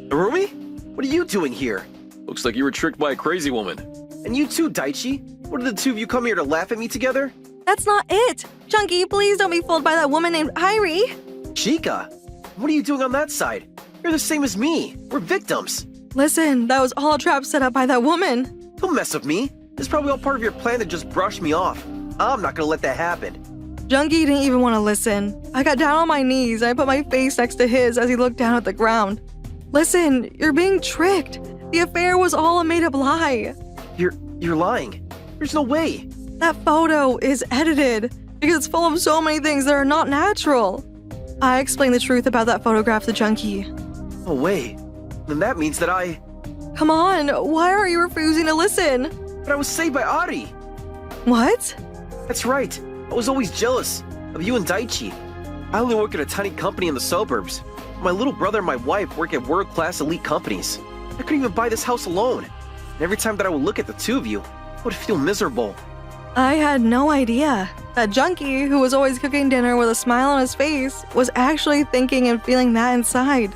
Narumi? What are you doing here? Looks like you were tricked by a crazy woman. And you too, Daichi? What did the two of you come here to laugh at me together? That's not it! Junkie, please don't be fooled by that woman named Irie! Chica, what are you doing on that side? You're the same as me. We're victims. Listen, that was all a trap set up by that woman. Don't mess with me. It's probably all part of your plan to just brush me off. I'm not gonna let that happen. Junkie didn't even want to listen. I got down on my knees and I put my face next to his as he looked down at the ground. Listen, you're being tricked. The affair was all a made-up lie. You're lying. There's no way. That photo is edited because it's full of so many things that are not natural. I explained the truth about that photograph to Junkie. No way. Then that means that Come on, why are you refusing to listen? But I was saved by Ari. What? That's right. I was always jealous of you and Daichi. I only work at a tiny company in the suburbs. My little brother and my wife work at world-class elite companies. I couldn't even buy this house alone. And every time that I would look at the two of you, I would feel miserable. I had no idea that Junkie, who was always cooking dinner with a smile on his face, was actually thinking and feeling that inside.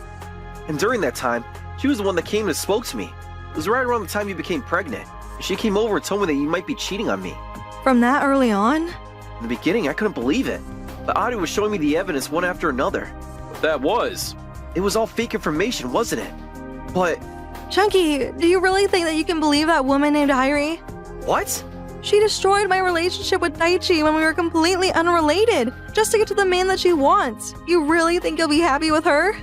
And during that time, she was the one that came and spoke to me. It was right around the time you became pregnant. She came over and told me that you might be cheating on me. From that early on? In the beginning, I couldn't believe it. But Ari was showing me the evidence one after another. That was. It was all fake information, wasn't it? But... Chunky, do you really think that you can believe that woman named Irie? What? She destroyed my relationship with Daichi when we were completely unrelated, just to get to the man that she wants. You really think you'll be happy with her?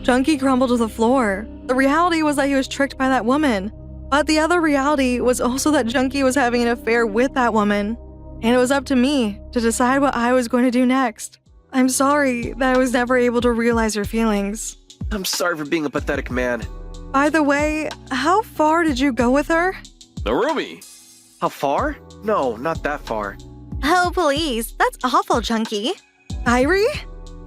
Junkie crumbled to the floor. The reality was that he was tricked by that woman. But the other reality was also that Junkie was having an affair with that woman. And it was up to me to decide what I was going to do next. I'm sorry that I was never able to realize your feelings. I'm sorry for being a pathetic man. By the way, how far did you go with her? Narumi! How far? No, not that far. Oh, please. That's awful, Chunky. Irie?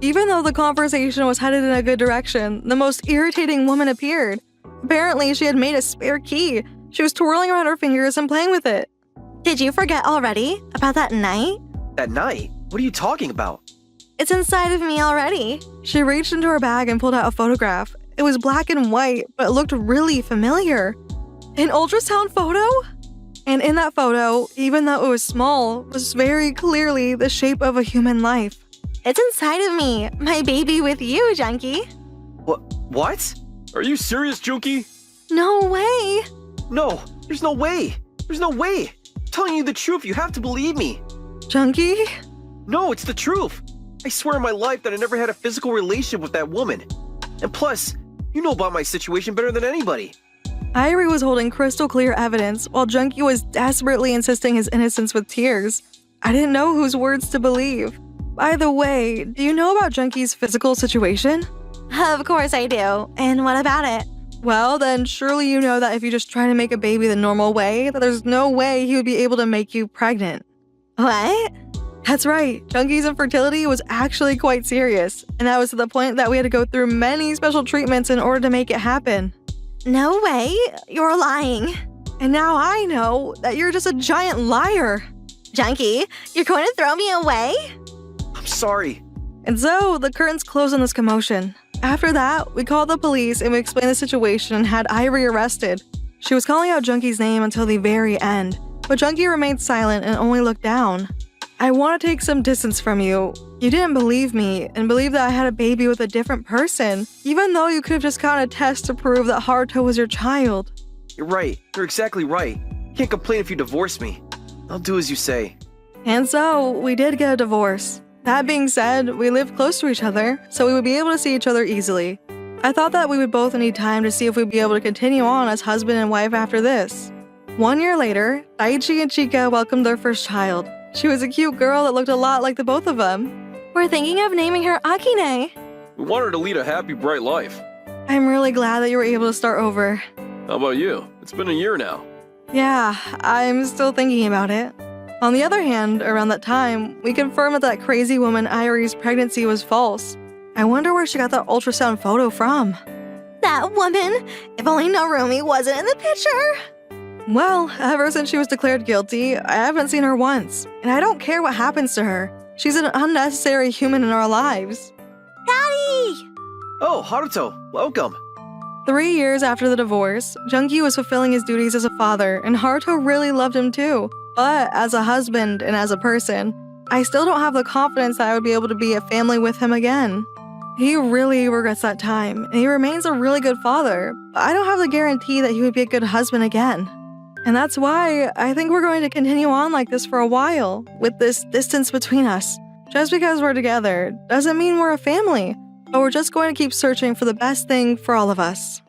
Even though the conversation was headed in a good direction, the most irritating woman appeared. Apparently, she had made a spare key. She was twirling around her fingers and playing with it. Did you forget already about that night? That night? What are you talking about? It's inside of me already. She reached into her bag and pulled out a photograph. It was black and white, but it looked really familiar. An ultrasound photo? And in that photo, even though it was small, was very clearly the shape of a human life. It's inside of me, my baby with you, Junkie. What? Are you serious, Junkie? No way. No, there's no way. There's no way. I'm telling you the truth, you have to believe me. Junkie? No, it's the truth. I swear on my life that I never had a physical relationship with that woman. And plus, you know about my situation better than anybody. Irie was holding crystal clear evidence while Junkie was desperately insisting his innocence with tears. I didn't know whose words to believe. By the way, do you know about Junkie's physical situation? Of course I do. And what about it? Well, then surely you know that if you just try to make a baby the normal way, that there's no way he would be able to make you pregnant. What? That's right. Junkie's infertility was actually quite serious, and that was to the point that we had to go through many special treatments in order to make it happen. No way. You're lying. And now I know that you're just a giant liar. Junkie, you're going to throw me away? I'm sorry. And so the curtains closed on this commotion. After that, we called the police and we explained the situation and had Irie arrested. She was calling out Junkie's name until the very end, but Junkie remained silent and only looked down. I want to take some distance from you. You didn't believe me and believed that I had a baby with a different person, even though you could have just gotten a test to prove that Haruto was your child. You're right. You're exactly right. Can't complain if you divorce me. I'll do as you say. And so, we did get a divorce. That being said, we lived close to each other, so we would be able to see each other easily. I thought that we would both need time to see if we'd be able to continue on as husband and wife after this. 1 year later, Daichi and Chika welcomed their first child. She was a cute girl that looked a lot like the both of them. We're thinking of naming her Akine. We want her to lead a happy, bright life. I'm really glad that you were able to start over. How about you? It's been a year now. Yeah, I'm still thinking about it. On the other hand, around that time, we confirmed that crazy woman Irie's pregnancy was false. I wonder where she got that ultrasound photo from. That woman. If only Narumi wasn't in the picture. Well, ever since she was declared guilty, I haven't seen her once, and I don't care what happens to her. She's an unnecessary human in our lives. Daddy! Oh, Haruto, welcome. 3 years after the divorce, Junkie was fulfilling his duties as a father, and Haruto really loved him too. But as a husband and as a person, I still don't have the confidence that I would be able to be a family with him again. He really regrets that time, and he remains a really good father, but I don't have the guarantee that he would be a good husband again. And that's why I think we're going to continue on like this for a while, with this distance between us. Just because we're together doesn't mean we're a family, but we're just going to keep searching for the best thing for all of us.